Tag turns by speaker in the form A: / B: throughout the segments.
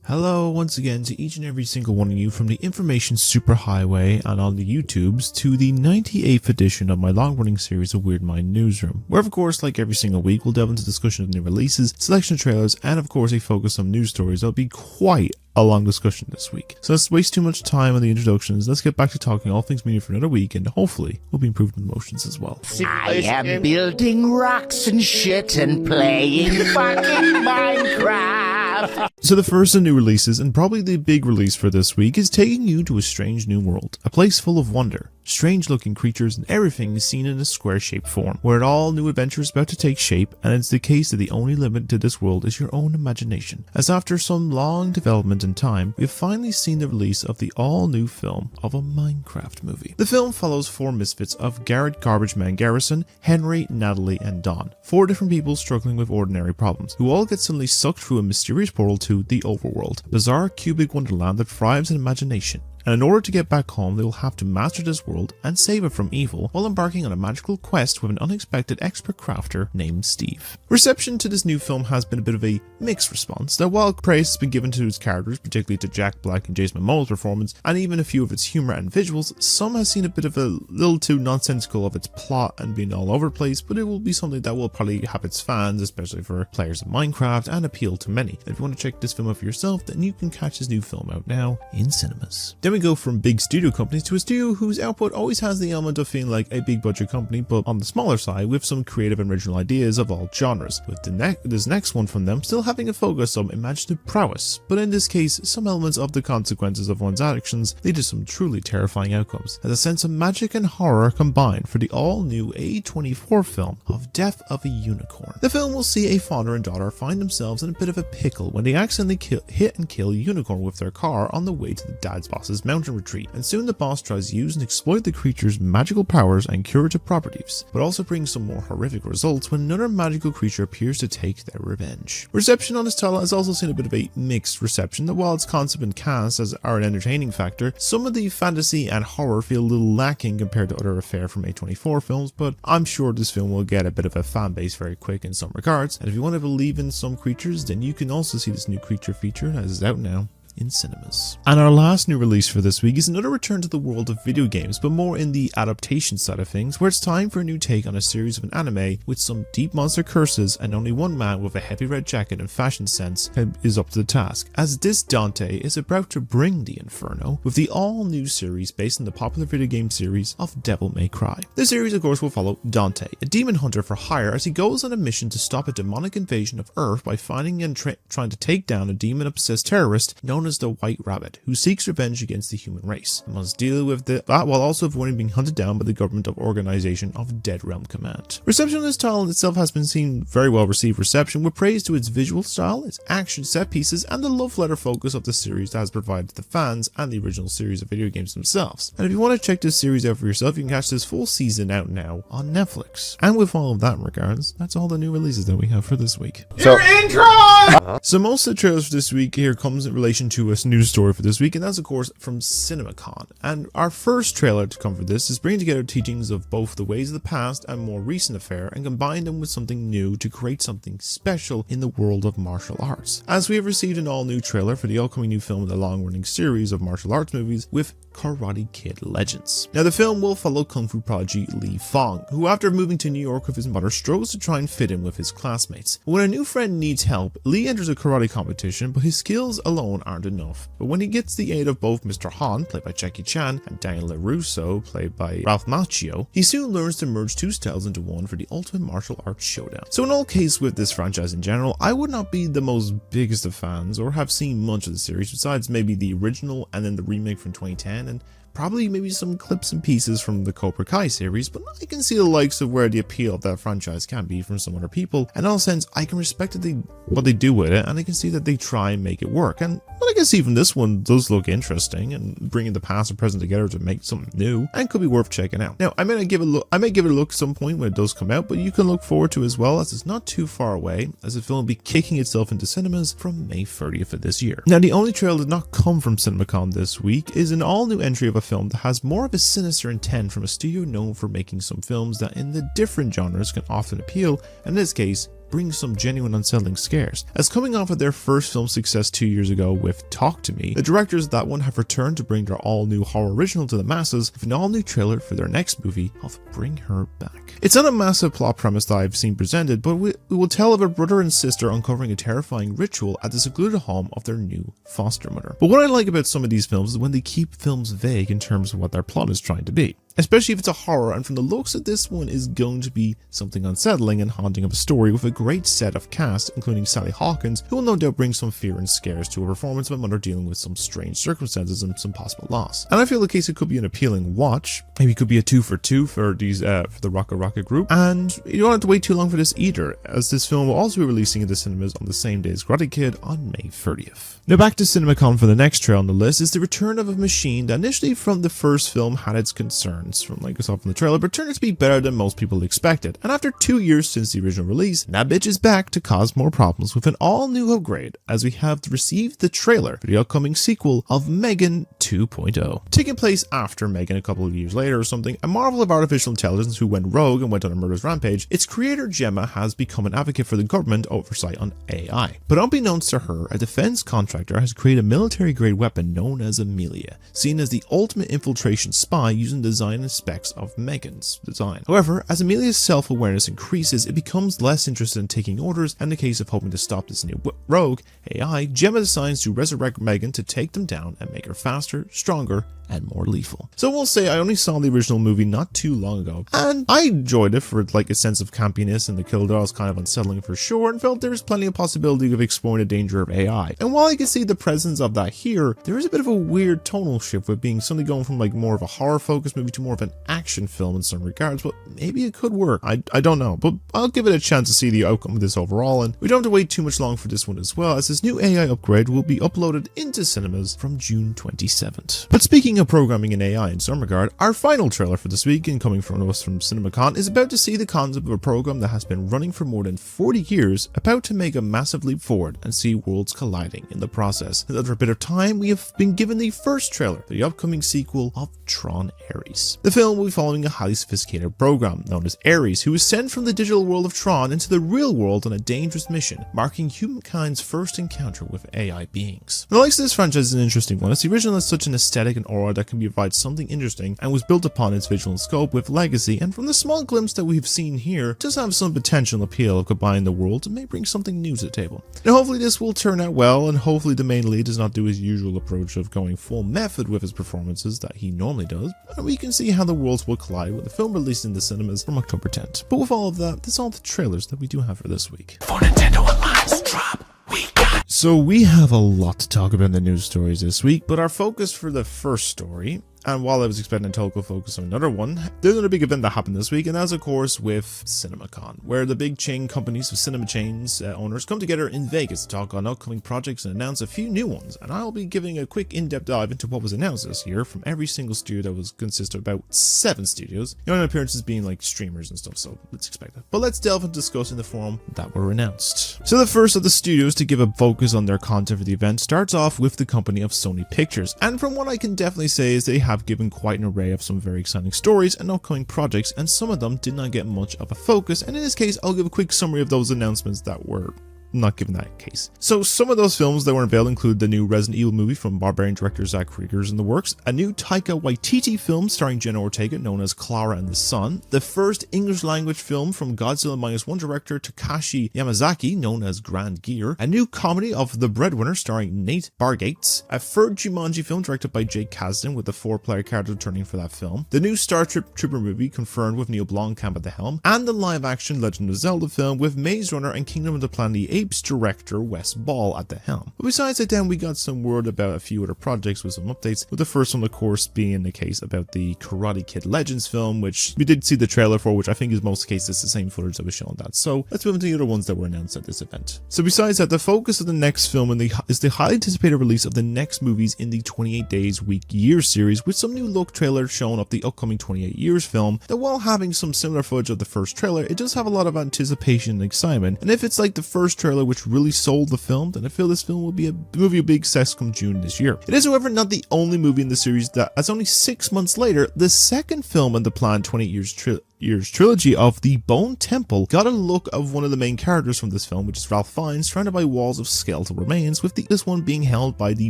A: Hello once again to each and every single one of you from the information superhighway and on the YouTubes to the 98th edition of my long-running series of Weird Mind Newsroom, where of course, like every single week, we'll delve into discussion of new releases, selection of trailers, and of course a focus on news stories. That'll be quite a long discussion this week. So let's waste too much time on the introductions. Let's get back to talking all things media for another week, and hopefully we'll be improved in emotions as well.
B: I am building rocks and shit and playing fucking Minecraft.
A: So the first of new releases, and probably the big release for this week, is taking you to a strange new world, a place full of wonder, strange looking creatures, and everything is seen in a square shaped form, where an all new adventure is about to take shape, and it's the case that the only limit to this world is your own imagination, as after some long development and time, we have finally seen the release of the all new film of a Minecraft movie. The film follows four misfits of Garrett Garbage Man Garrison, Henry, Natalie, and Don, four different people struggling with ordinary problems, who all get suddenly sucked through a mysterious portal to the overworld, a bizarre cubic wonderland that thrives in imagination. And in order to get back home, they will have to master this world and save it from evil while embarking on a magical quest with an unexpected expert crafter named Steve. Reception to this new film has been a bit of a mixed response, that while praise has been given to its characters, particularly to Jack Black and Jason Momoa's performance, and even a few of its humor and visuals, some has seen a bit of a little too nonsensical of its plot and being all over the place, but it will be something that will probably have its fans, especially for players of Minecraft, and appeal to many. And if you want to check this film out for yourself, then you can catch this new film out now in cinemas. Then we go from big studio companies to a studio whose output always has the element of feeling like a big budget company, but on the smaller side with some creative and original ideas of all genres, with this next one from them still having a focus on imaginative prowess, but in this case some elements of the consequences of one's actions lead to some truly terrifying outcomes, as a sense of magic and horror combine for the all-new A24 film of Death of a Unicorn. The film will see a father and daughter find themselves in a bit of a pickle when they accidentally hit and kill a unicorn with their car on the way to the dad's boss's mountain retreat, and soon the boss tries to use and exploit the creature's magical powers and curative properties, but also brings some more horrific results when another magical creature appears to take their revenge. Reception on this title has also seen a bit of a mixed reception, that while its concept and cast are an entertaining factor, some of the fantasy and horror feel a little lacking compared to other affair from A24 films, but I'm sure this film will get a bit of a fan base very quick in some regards, and if you want to believe in some creatures, then you can also see this new creature feature as is out now in cinemas. And our last new release for this week is another return to the world of video games, but more in the adaptation side of things, where it's time for a new take on a series of an anime with some deep monster curses, and only one man with a heavy red jacket and fashion sense is up to the task, as this Dante is about to bring the inferno with the all-new series based on the popular video game series of Devil May Cry. The series of course will follow Dante, a demon hunter for hire, as he goes on a mission to stop a demonic invasion of Earth by finding and trying to take down a demon-obsessed terrorist known as the White Rabbit, who seeks revenge against the human race, and must deal with that while also avoiding being hunted down by the government of organization of Dead Realm Command. Reception of this title itself has been seen very well received reception, with praise to its visual style, its action set pieces, and the love letter focus of the series that has provided to the fans and the original series of video games themselves. And if you want to check this series out for yourself, you can catch this full season out now on Netflix. And with all of that in regards, that's all the new releases that we have for this week.
C: Your intro!
A: So most of the trailers for this week here comes in relation to a news story for this week, and that's of course from CinemaCon. And our first trailer to come for this is bringing together teachings of both the ways of the past and more recent affair, and combine them with something new to create something special in the world of martial arts, as we have received an all-new trailer for the upcoming new film in the long-running series of martial arts movies with Karate Kid Legends. Now the film will follow Kung Fu prodigy Li Fong, who after moving to New York with his mother struggles to try and fit in with his classmates. When a new friend needs help, Li enters a karate competition, but his skills alone aren't enough. But when he gets the aid of both Mr. Han, played by Jackie Chan, and Daniel LaRusso, played by Ralph Macchio, he soon learns to merge two styles into one for the ultimate martial arts showdown. So in all cases with this franchise in general, I would not be the most biggest of fans or have seen much of the series besides maybe the original and then the remake from 2010, and probably maybe some clips and pieces from the Cobra Kai series, but I can see the likes of where the appeal of that franchise can be from some other people. In all sense, I can respect what they do with it, and I can see that they try and make it work. And what I can see from this one does look interesting, and bringing the past and present together to make something new, and could be worth checking out. Now, I may give it a look at some point when it does come out, but you can look forward to it as well, as it's not too far away, as the film will be kicking itself into cinemas from May 30th of this year. Now, the only trailer that did not come from CinemaCon this week is an all-new entry of a film that has more of a sinister intent from a studio known for making some films that in the different genres can often appeal, and in this case, bring some genuine unsettling scares. As coming off of their first film success 2 years ago with Talk to Me, the directors of that one have returned to bring their all-new horror original to the masses with an all-new trailer for their next movie of Bring Her Back. It's not a massive plot premise that I've seen presented, but we will tell of a brother and sister uncovering a terrifying ritual at the secluded home of their new foster mother. But what I like about some of these films is when they keep films vague in terms of what their plot is trying to be. Especially if it's a horror, and from the looks of this one is going to be something unsettling and haunting of a story with a great set of cast, including Sally Hawkins, who will no doubt bring some fear and scares to a performance of a mother dealing with some strange circumstances and some possible loss. And I feel the case it could be an appealing watch. Maybe it could be a 2 for 2 for these for the Rocket group. And you don't have to wait too long for this either, as this film will also be releasing in the cinemas on the same day as Karate Kid on May 30th. Now back to CinemaCon for the next trailer on the list is the return of a machine that initially from the first film had its concerns from like I saw from the trailer, but turned out to be better than most people expected. And after 2 years since the original release, that bitch is back to cause more problems with an all-new upgrade, as we have received the trailer for the upcoming sequel of Megan 2.0. Taking place after Megan a couple of years later or something, a marvel of artificial intelligence who went rogue and went on a murderous rampage, its creator Gemma has become an advocate for the government oversight on AI. But unbeknownst to her, a defense contractor has created a military-grade weapon known as Amelia, seen as the ultimate infiltration spy using the design and specs of Megan's design. However, as Amelia's self-awareness increases, it becomes less interested in taking orders, and in the case of hoping to stop this new rogue AI, Gemma decides to resurrect Megan to take them down and make her faster, stronger, and more lethal. So we'll say I only saw the original movie not too long ago, and I enjoyed it for like a sense of campiness, and the kill was kind of unsettling for sure, and felt there was plenty of possibility of exploring the danger of AI. And while I can see the presence of that here, there is a bit of a weird tonal shift with being suddenly going from like more of a horror focused movie to more of an action film in some regards, but maybe it could work. I don't know, but I'll give it a chance to see the outcome of this overall, and we don't have to wait too much long for this one as well, as this new AI upgrade will be uploaded into cinemas from June 27th. But speaking of programming in AI in some regard, our final trailer for this week, and coming from us from CinemaCon, is about to see the concept of a program that has been running for more than 40 years about to make a massive leap forward and see worlds colliding in the process. And after a bit of time, we have been given the first trailer for the upcoming sequel of Tron Ares. The film will be following a highly sophisticated program known as Ares, who is sent from the digital world of Tron into the real world on a dangerous mission, marking humankind's first encounter with AI beings. The likes of this franchise is an interesting one, as the original has such an aesthetic and aura that can provide something interesting and was built upon its visual scope with legacy, and from the small glimpse that we've seen here, does have some potential appeal of combining the worlds and may bring something new to the table. Now hopefully this will turn out well, and hopefully the main lead does not do his usual approach of going full method with his performances that he normally does, and we can see how the worlds will collide with the film released in the cinemas from October 10th. But with all of that, that's all the trailers that we do have for this week.
B: For Nintendo Online's drop, we got.
A: So we have a lot to talk about in the news stories this week, but our focus for the first story, and while I was expecting a total focus on another one, there's another big event that happened this week, and that's of course with CinemaCon, where the big chain companies of cinema chains owners come together in Vegas to talk on upcoming projects and announce a few new ones. And I'll be giving a quick in-depth dive into what was announced this year from every single studio that was consist of about 7 studios. The only appearances being like streamers and stuff, so let's expect that. But let's delve into discussing the forum that were announced. So the first of the studios to give a focus on their content for the event starts off with the company of Sony Pictures, and from what I can definitely say is they have given quite an array of some very exciting stories and upcoming projects, and some of them did not get much of a focus, and in this case I'll give a quick summary of those announcements that were not given that case. So some of those films that were unveiled include the new Resident Evil movie from Barbarian director Zach Krieger's in the works, a new Taika Waititi film starring Jenna Ortega known as Clara and the Sun, the first English language film from Godzilla Minus One director Takashi Yamazaki known as Grand Gear, a new comedy of The Breadwinner starring Nate Bargatze, a third Jumanji film directed by Jake Kasdan with the 4-player character returning for that film, the new Star Trooper movie confirmed with Neil Blomkamp at the helm, and the live-action Legend of Zelda film with Maze Runner and Kingdom of the Planet of the Apes director Wes Ball at the helm. But besides that, then we got some word about a few other projects with some updates, with the first one of course being the case about the Karate Kid Legends film, which we did see the trailer for, which I think is most cases the same footage that was shown that. So let's move into the other ones that were announced at this event. So besides that, the focus of the next film is the highly anticipated release of the next movies in the 28 Days Week Year series, with some new look trailer shown of the upcoming 28 Years film, that while having some similar footage of the first trailer, it does have a lot of anticipation and excitement, and if it's like the first trailer which really sold the film, then I feel this film will be a movie of big success come June this year. It is however not the only movie in the series that, as only 6 months later, the second film in the planned 28 Years year's trilogy of The Bone Temple got a look of one of the main characters from this film, which is Ralph Fiennes, surrounded by walls of skeletal remains, with this one being held by the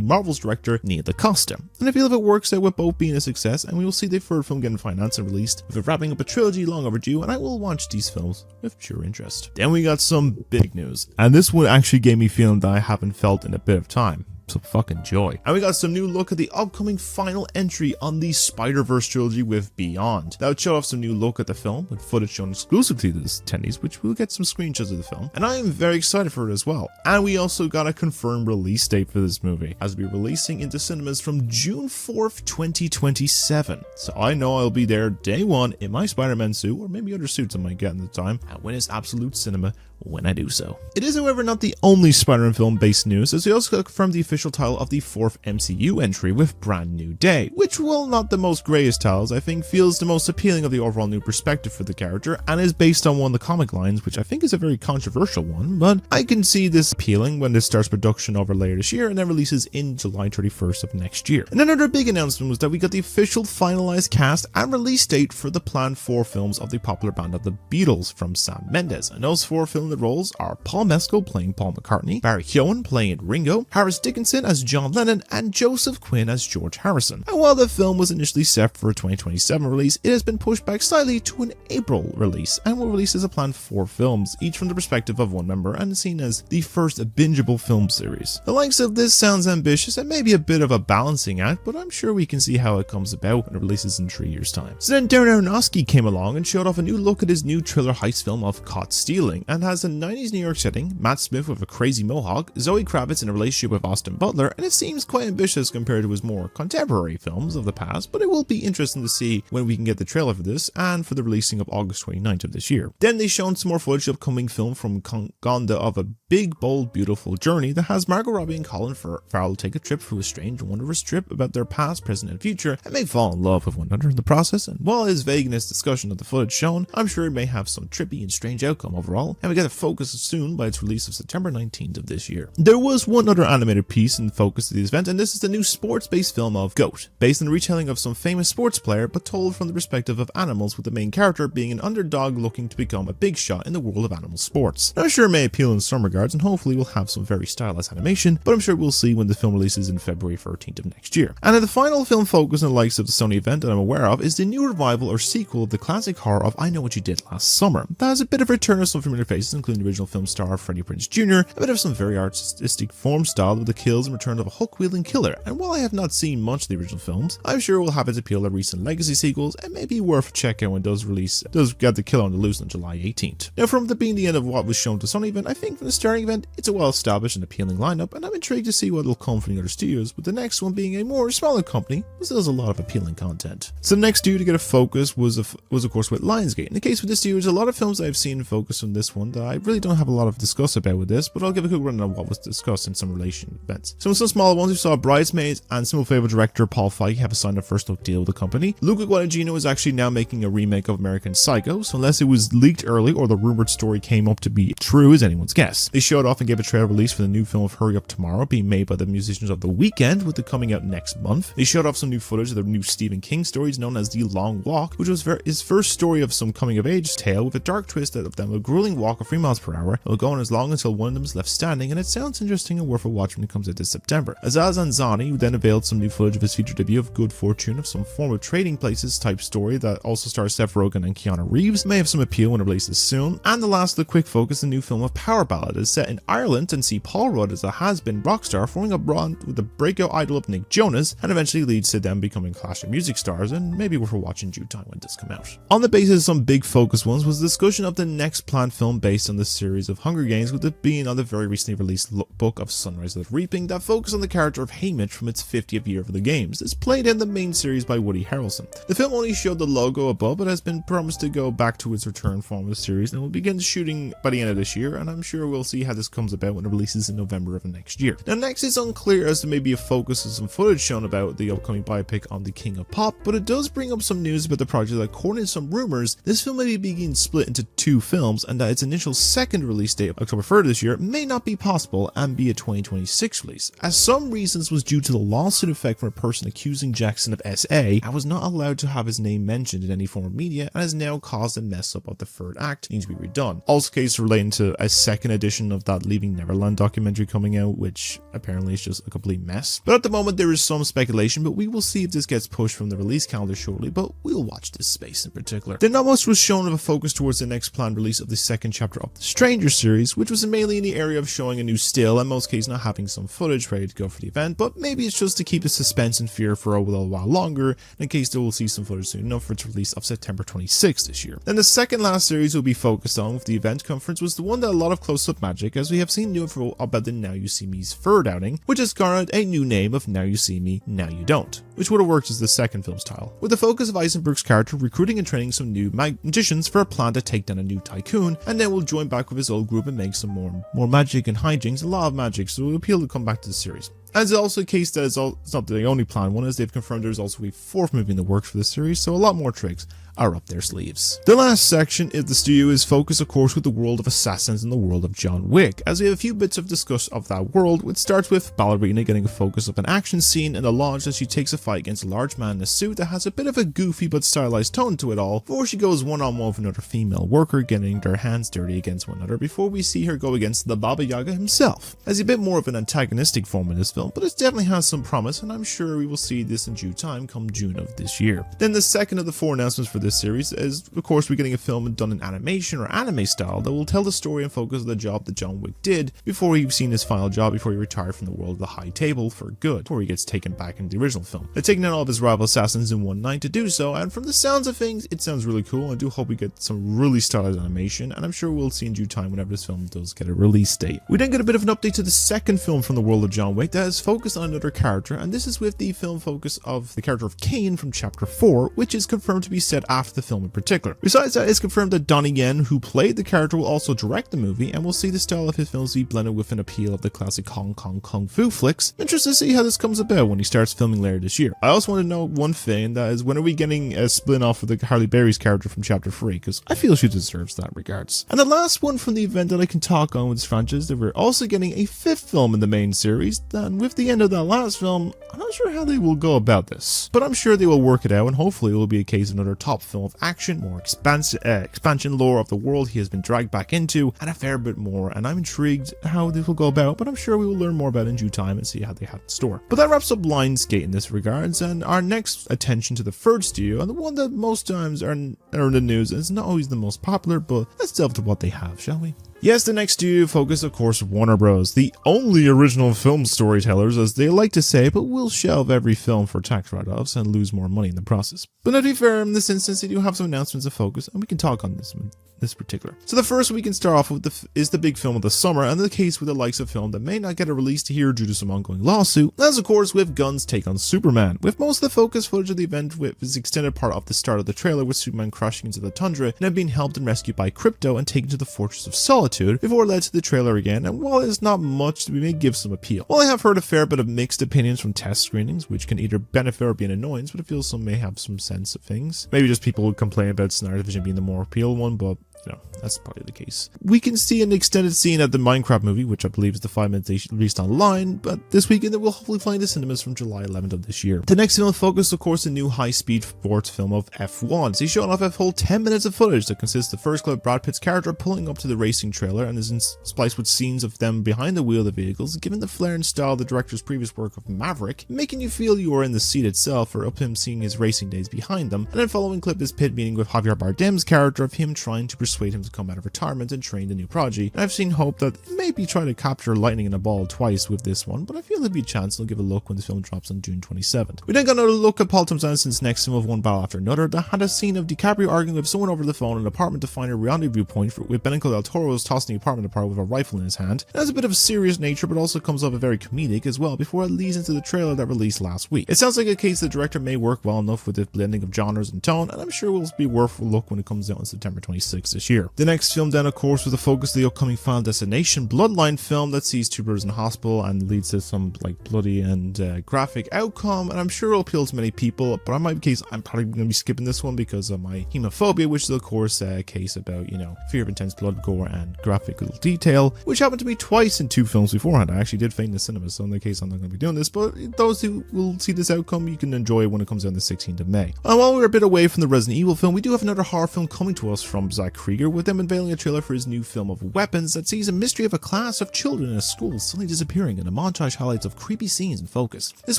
A: Marvel's director Neil DaCosta. And I feel if it works out with both being a success, and we will see the third film getting financed and released, with it wrapping up a trilogy long overdue, and I will watch these films with pure interest. Then we got some big news, and this one actually gave me feeling that I haven't felt in a bit of time. Some fucking joy. And we got some new look at the upcoming final entry on the Spider-Verse trilogy with Beyond. That would show off some new look at the film, with footage shown exclusively to the attendees, which we'll get some screenshots of the film. And I am very excited for it as well. And we also got a confirmed release date for this movie, as we'll be releasing into cinemas from June 4th, 2027. So I know I'll be there day one in my Spider-Man suit, or maybe other suits I might get in the time, at Winners Absolute Cinema when I do so. It is, however, not the only Spider-Man film-based news, as we also confirmed the official title of the 4th MCU entry with Brand New Day, which, while not the most greatest titles, I think feels the most appealing of the overall new perspective for the character, and is based on one of the comic lines, which I think is a very controversial one, but I can see this appealing when this starts production over later this year and then releases in July 31st of next year. And another big announcement was that we got the official finalized cast and release date for the planned 4 films of the popular band of the Beatles from Sam Mendes, and those 4 film roles are Paul Mescal playing Paul McCartney, Barry Keoghan playing Ringo, Harris Dickinson as John Lennon, and Joseph Quinn as George Harrison. And while the film was initially set for a 2027 release, it has been pushed back slightly to an April release, and will release as a planned 4 films, each from the perspective of one member, and seen as the first bingeable film series. The likes of this sounds ambitious and maybe a bit of a balancing act, but I'm sure we can see how it comes about when it releases in 3 years' time. So then Darren Aronofsky came along and showed off a new look at his new thriller heist film of Caught Stealing, and has a 90s New York setting, Matt Smith with a crazy mohawk, Zoe Kravitz in a relationship with Austin Butler, and it seems quite ambitious compared to his more contemporary films of the past, but it will be interesting to see when we can get the trailer for this and for the releasing of August 29th of this year. Then they shown some more footage of upcoming film from Gonda of a big, bold, beautiful journey that has Margot Robbie and Colin Farrell take a trip through a strange, wondrous trip about their past, present, and future, and may fall in love with one another in the process. And while it is vague in its discussion of the footage shown, I'm sure it may have some trippy and strange outcome overall, and we get a focus soon by its release of September 19th of this year. There was one other animated piece in focus of the event, and this is the new sports-based film of Goat, based on the retelling of some famous sports player, but told from the perspective of animals, with the main character being an underdog looking to become a big shot in the world of animal sports. Now, I'm sure it may appeal in some regards, and hopefully will have some very stylized animation, but I'm sure we'll see when the film releases in February 13th of next year. And the final film focus on the likes of the Sony event that I'm aware of is the new revival or sequel of the classic horror of I Know What You Did Last Summer. That has a bit of a return of some familiar faces, including the original film star Freddie Prinze Jr., a bit of some very artistic form style with the kills and return of a hook-wielding killer, and while I have not seen much of the original films, I'm sure it will have its appeal to recent legacy sequels, and may be worth checking when those get the killer on the loose on July 18th. Now, from being the end of what was shown to Sony event, I think from the starting event, it's a well-established and appealing lineup, and I'm intrigued to see what will come from the other studios, with the next one being a more smaller company, but still has a lot of appealing content. So the next studio to get a focus was of course with Lionsgate. In the case with this studio, there's a lot of films I've seen in focus from this one that I really don't have a lot of discuss about with this, but I'll give a quick run on what was discussed in some relation events. So in some smaller ones, we saw Bridesmaids and Simple Favor director Paul Feig have signed a first look deal with the company. Luca Guadagnino is actually now making a remake of American Psycho, so unless it was leaked early or the rumored story came up to be true is anyone's guess. They showed off and gave a trailer release for the new film of Hurry Up Tomorrow, being made by the musicians of The Weeknd, with it coming out next month. They showed off some new footage of the new Stephen King stories known as The Long Walk, which was his first story of some coming of age tale with a dark twist of them a grueling walk of 3 miles per hour. It will go on as long until one of them is left standing, and it sounds interesting and worth a watch when it comes out this September. Aziz Ansari, who then unveiled some new footage of his feature debut of Good Fortune, of some form of trading places type story that also stars Seth Rogen and Keanu Reeves, may have some appeal when it releases soon. And the last of the quick focus, the new film of Power Ballad is set in Ireland and see Paul Rudd as a has-been rock star forming a bond with the breakout idol of Nick Jonas, and eventually leads to them becoming Clash of Music stars, and maybe worth watching due time when this come out. On the basis of some big focus ones was the discussion of the next planned film based on the series of Hunger Games, with it being on the very recently released book of Sunrise of Reaping that focused on the character of Haymitch from its 50th year of the games. It's played in the main series by Woody Harrelson. The film only showed the logo above, but has been promised to go back to its return form of the series, and will begin shooting by the end of this year, and I'm sure we'll see how this comes about when it releases in November of next year. Now, next is unclear as to maybe a focus on some footage shown about the upcoming biopic on the King of Pop, but it does bring up some news about the project that, according to some rumors, this film may be being split into 2 films, and that its initial second release date of October 3rd this year may not be possible and be a 2026 release, as some reasons was due to the lawsuit effect from a person accusing Jackson of SA and was not allowed to have his name mentioned in any form of media, and has now caused a mess up of the third act needs to be redone. Also case relating to a second edition of that Leaving Neverland documentary coming out, which apparently is just a complete mess. But at the moment there is some speculation, but we will see if this gets pushed from the release calendar shortly, but we'll watch this space in particular. Then not much was shown of a focus towards the next planned release of the second chapter of the Stranger series, which was mainly in the area of showing a new still, and most cases not having some footage ready to go for the event, but maybe it's just to keep the suspense and fear for a little while longer, in case they will see some footage soon enough for its release of September 26th this year. Then the second last series we'll be focused on with the event conference was the one that a lot of close-up magic, as we have seen new info about the Now You See Me's third outing, which has garnered a new name of Now You See Me, Now You Don't, which would have worked as the second film's title, with the focus of Eisenberg's character recruiting and training some new magicians for a plan to take down a new tycoon, and then will join back with his old group and make some more magic and hijinks, a lot of magic, so it will appeal to come back to the series. As also a case that it's not the only planned one, as they've confirmed there's also a fourth movie in the works for the series, so a lot more tricks are up their sleeves. The last section of the studio is focused of course with the world of assassins and the world of John Wick, as we have a few bits of discuss of that world, which starts with Ballerina getting a focus of an action scene in the lodge as she takes a fight against a large man in a suit that has a bit of a goofy but stylized tone to it all, before she goes one-on-one with another female worker, getting their hands dirty against one another before we see her go against the Baba Yaga himself. As a bit more of an antagonistic form in this film, but it definitely has some promise, and I'm sure we will see this in due time come June of this year. Then the second of the four announcements for this series is, of course, we're getting a film done in animation or anime style that will tell the story and focus on the job that John Wick did before he'd seen his final job, before he retired from the world of the high table for good, before he gets taken back in the original film. They're taking out all of his rival assassins in one night to do so, and from the sounds of things, it sounds really cool. I do hope we get some really stylized animation, and I'm sure we'll see in due time whenever this film does get a release date. We then get a bit of an update to the second film from the world of John Wick that is focused on another character, and this is with the film focus of the character of Kane from chapter 4, which is confirmed to be set after the film in particular. Besides that, it's confirmed that Donnie Yen, who played the character, will also direct the movie, and we'll see the style of his films be blended with an appeal of the classic Hong Kong kung fu flicks. Interested to see how this comes about when he starts filming later this year. I also want to know one thing, that is, when are we getting a spin off of the Harley Berry's character from chapter 3, because I feel she deserves that regards. And the last one from the event that I can talk on with this franchise, that we're also getting a fifth film in the main series, and with the end of that last film, I'm not sure how they will go about this, but I'm sure they will work it out, and hopefully it will be a case of another top film of action, more expansion lore of the world he has been dragged back into, and a fair bit more, and I'm intrigued how this will go about, but I'm sure we will learn more about it in due time and see how they have in store. But that wraps up Lionsgate in this regards, and our next attention to the third studio, and the one that most times are in the news, and it's not always the most popular, but let's delve to what they have, shall we? Yes, the next studio focus, of course, Warner Bros., the only original film storytellers, as they like to say, but will shelve every film for tax write-offs and lose more money in the process. But to be fair, in this instance, they do have some announcements of focus, and we can talk on this particular. So the first we can start off with is the big film of the summer, and the case with the likes of film that may not get a release here due to some ongoing lawsuit. That's of course with Gunn's take on Superman, with most of the focus footage of the event with its extended part of the start of the trailer with Superman crashing into the tundra and then being helped and rescued by Krypto and taken to the Fortress of Solitude before it led to the trailer again, and while it's not much, we may give some appeal. While I have heard a fair bit of mixed opinions from test screenings, which can either benefit or be an annoyance, but I feel some may have some sense of things. Maybe just people would complain about Snyder Vision being the more appeal one, but you know, that's probably the case. We can see an extended scene at the Minecraft movie, which I believe is the 5 minutes they released online, but this weekend it will hopefully find the cinemas from July 11th of this year. The next film focused, of course, the new high-speed sports film of F1. So he showed off a whole 10 minutes of footage that consists of first clip Brad Pitt's character pulling up to the racing trailer and is spliced with scenes of them behind the wheel of the vehicles, given the flair and style of the director's previous work of Maverick, making you feel you are in the seat itself, or up him seeing his racing days behind them. And then following clip is Pitt meeting with Javier Bardem's character of him trying to persuade him to come out of retirement and train the new prodigy. And I've seen hope that it may be trying to capture lightning in a ball twice with this one, but I feel there'll be a chance they'll give a look when the film drops on June 27th. We then got another look at Paul Thomas Anderson's next film of One Battle After Another that had a scene of DiCaprio arguing with someone over the phone in an apartment to find a rendezvous point with Benicio del Toro's tossing the apartment apart with a rifle in his hand. It has a bit of a serious nature, but also comes off a very comedic as well before it leads into the trailer that released last week. It sounds like a case the director may work well enough with the blending of genres and tone, and I'm sure it will be worth a look when it comes out on September 26th this year. The next film then, of course, was the focus of the upcoming Final Destination, bloodline film that sees two brothers in hospital and leads to some like bloody and graphic outcome, and I'm sure it'll appeal to many people, but in my case I'm probably going to be skipping this one because of my hemophobia, which is of course a case about, you know, fear of intense blood, gore and graphic little detail, which happened to me twice in 2 films beforehand. I actually did faint in the cinema, so in the case I'm not going to be doing this, but those who will see this outcome, you can enjoy it when it comes out on the 16th of May. And while we're a bit away from the Resident Evil film, we do have another horror film coming to us from Zach Krieger, with them unveiling a trailer for his new film of Weapons that sees a mystery of a class of children in a school suddenly disappearing, and a montage highlights of creepy scenes in focus. This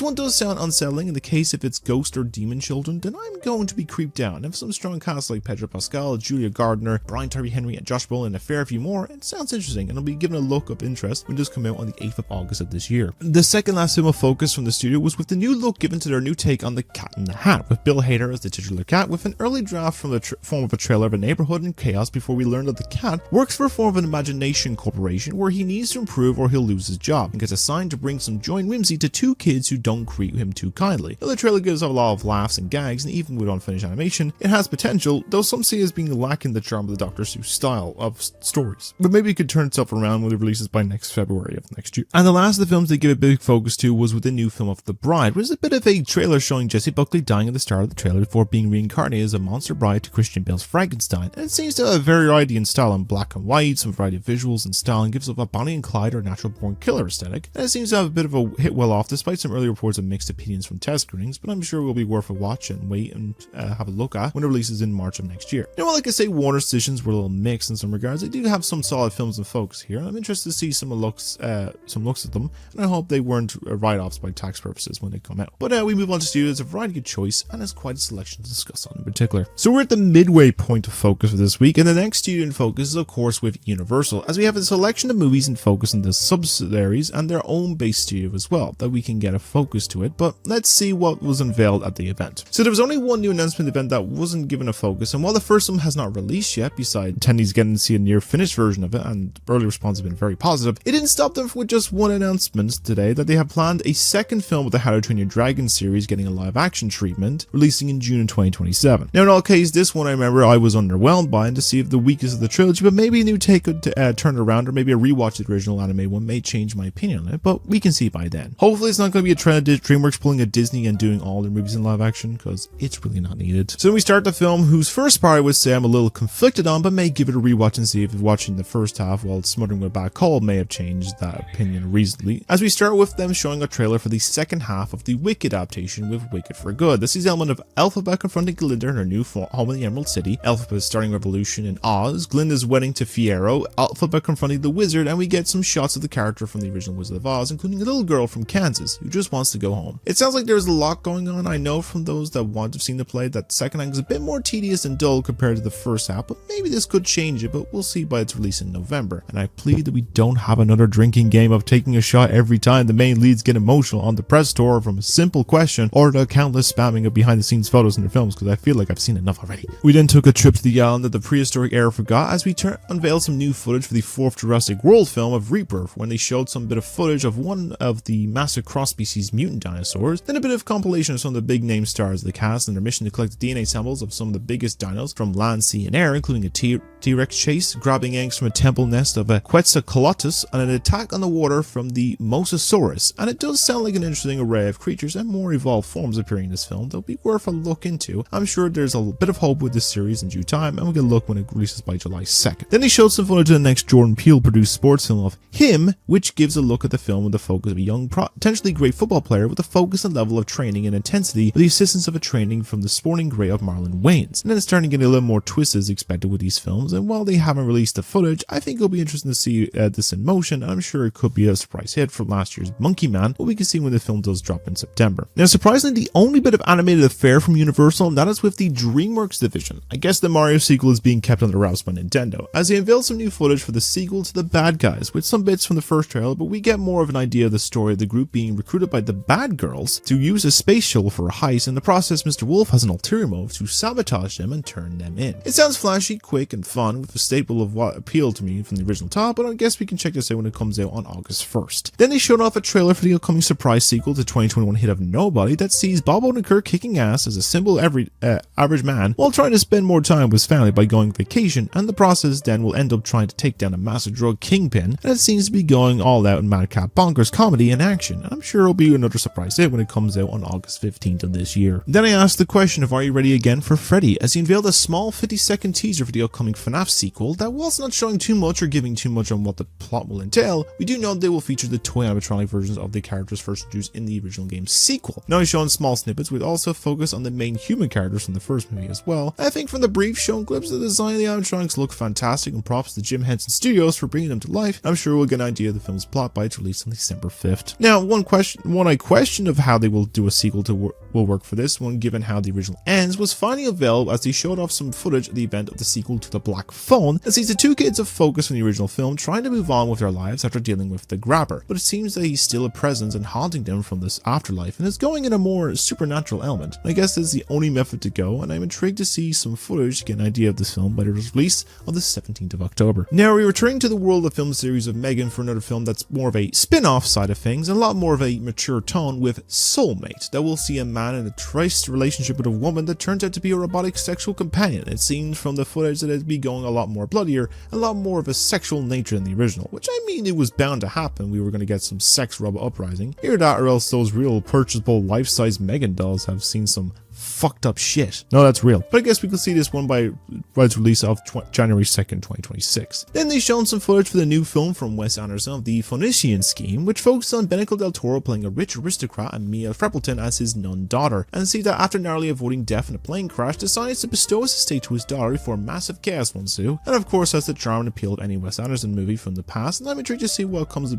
A: one does sound unsettling. In the case if it's ghost or demon children, then I'm going to be creeped out. And if some strong casts like Pedro Pascal, Julia Gardner, Brian Tyree Henry and Josh Brolin and a fair few more, it sounds interesting, and I'll be given a look of interest when it does come out on the 8th of August of this year. The second last film of focus from the studio was with the new look given to their new take on the Cat in the Hat, with Bill Hader as the titular cat, with an early draft from the form of a trailer of a neighborhood in chaos before we learn that the cat works for a form of an imagination corporation where he needs to improve or he'll lose his job, and gets assigned to bring some joy and whimsy to 2 kids who don't treat him too kindly. Now, the trailer gives off a lot of laughs and gags, and even with unfinished animation, it has potential, though some see it as being lacking the charm of the Dr. Seuss style of stories. But maybe it could turn itself around when it releases by next February of next year. And the last of the films they give a big focus to was with the new film of The Bride, which is a bit of a trailer showing Jessie Buckley dying at the start of the trailer before being reincarnated as a monster bride to Christian Bale's Frankenstein, and it seems to have a variety in style in black and white, some variety of visuals and style, and gives off a Bonnie and Clyde or natural born killer aesthetic, and it seems to have a bit of a hit well off despite some early reports of mixed opinions from test screenings, but I'm sure it will be worth a watch and wait and have a look at when it releases in March of next year. You know, like I say, Warner's decisions were a little mixed in some regards. They do have some solid films in focus here, and I'm interested to see some looks at them, and I hope they weren't write-offs by tax purposes when they come out. But we move on to studios, a variety of choice, and there's quite a selection to discuss on in particular. So we're at the midway point of focus for this week, and the next studio in focus is of course with Universal, as we have a selection of movies in focus in the subsidiaries and their own base studio as well, that we can get a focus to it. But let's see what was unveiled at the event. So there was only one new announcement event that wasn't given a focus, and while the first one has not released yet, besides attendees getting to see a near finished version of it, and early response has been very positive, it didn't stop them with just one announcement today that they have planned a second film with the How to Train Your Dragon series getting a live action treatment, releasing in June 2027. Now in all cases, this one I remember I was underwhelmed by, and to see if the weakest of the trilogy, but maybe a new take could turn it around, or maybe a rewatch of the original anime one may change my opinion on it, but we can see by then. Hopefully it's not going to be a trend of DreamWorks pulling a Disney and doing all their movies in live action, because it's really not needed. So we start the film, whose first part I would say I'm a little conflicted on, but may give it a rewatch and see if watching the first half while smothering with bad cold may have changed that opinion recently. As we start with them showing a trailer for the second half of the Wicked adaptation with Wicked for Good. This is the element of Elphaba confronting Glinda in her new home in the Emerald City, Elphaba starting a revolution in Oz, Glinda's wedding to Fiero, Elphaba confronting the wizard, and we get some shots of the character from the original Wizard of Oz, including a little girl from Kansas who just wants to go home. It sounds like there's a lot going on. I know from those that want to have seen the play that the second act is a bit more tedious and dull compared to the first half, but maybe this could change it, but we'll see by its release in November. And I plead that we don't have another drinking game of taking a shot every time the main leads get emotional on the press tour from a simple question, or the countless spamming of behind the scenes photos in their films, because I feel like I've seen enough already. We then took a trip to the island that the prehistoric era forgot as we unveiled some new footage for the 4th Jurassic World film of Rebirth, when they showed some bit of footage of one of the massive cross-species mutant dinosaurs, then a bit of compilation of some of the big name stars of the cast and their mission to collect the DNA samples of some of the biggest dinos from land, sea and air, including a T-Rex chase, grabbing eggs from a temple nest of a Quetzalcoatlus, and an attack on the water from the Mosasaurus. And it does sound like an interesting array of creatures and more evolved forms appearing in this film that'll be worth a look into. I'm sure there's a bit of hope with this series in due time, and we'll get a look when it releases by July 2nd. Then they showed some footage of the next Jordan Peele produced sports film of Him, which gives a look at the film with the focus of a young, potentially great football player with a focus and level of training and intensity with the assistance of a training from the sporting grey of Marlon Wayans. And then it's starting to get a little more twists as expected with these films, and while they haven't released the footage, I think it'll be interesting to see this in motion, and I'm sure it could be a surprise hit from last year's Monkey Man, but we can see when the film does drop in September. Now surprisingly, the only bit of animated affair from Universal, and that is with the DreamWorks division. I guess the Mario sequel is being kept under wraps by Nintendo, as they unveiled some new footage for the sequel to The Bad Guys, with some bits from the first trailer, but we get more of an idea of the story of the group being recruited by the bad girls to use a space shuttle for a heist. In the process, Mr. Wolf has an ulterior motive to sabotage them and turn them in. It sounds flashy, quick, and fun, with a staple of what appealed to me from the original top, but I guess we can check this out when it comes out on August 1st. Then they showed off a trailer for the upcoming surprise sequel to 2021 hit of Nobody that sees Bob Odenkirk kicking ass as a simple average man while trying to spend more time with his family by going on vacation, and the process then will end up trying to take down a massive drug Kingpin, and it seems to be going all out in madcap bonkers comedy and action, and I'm sure it'll be another surprise hit when it comes out on August 15th of this year. Then I asked the question of are you ready again for Freddy, as he unveiled a small 50-second teaser for the upcoming FNAF sequel that, whilst not showing too much or giving too much on what the plot will entail, we do know they will feature the toy animatronic versions of the characters first introduced in the original game's sequel. Now he's shown small snippets with also focus on the main human characters from the first movie as well. I think from the brief shown clips, the design of the animatronics look fantastic, and props to Jim Henson Studios for bringing them to life. I'm sure we'll get an idea of the film's plot by its release on December 5th. Now, one I questioned of how they will do a sequel will work for this one, given how the original ends, was finally available as they showed off some footage of the event of the sequel to The Black Phone that sees the two kids of focus from the original film trying to move on with their lives after dealing with the grabber, but it seems that he's still a presence and haunting them from this afterlife, and is going in a more supernatural element. I guess that's the only method to go, and I'm intrigued to see some footage to get an idea of this film by the release on the 17th of October. Now we're returning to the world of film series of Megan for another film that's more of a spin-off side of things, and a lot more of a mature tone with Soulmate, that will see a man in a tryst relationship with a woman that turns out to be a robotic sexual companion. It seems from the footage that it'd be going a lot more bloodier, a lot more of a sexual nature than the original, which I mean it was bound to happen. We were going to get some sex robot uprising. Either that or else those real purchasable life-size Megan dolls have seen some fucked up shit. No, that's real. But I guess we could see this one by its release of January 2nd, 2026. Then they've shown some footage for the new film from Wes Anderson of the Phoenician Scheme, which focuses on Benicio del Toro playing a rich aristocrat and Mia Freppleton as his nun daughter, and see that after narrowly avoiding death in a plane crash, decides to bestow his estate to his daughter before massive chaos will ensue, and of course has the charm and appeal of any Wes Anderson movie from the past, and I'm intrigued to see what comes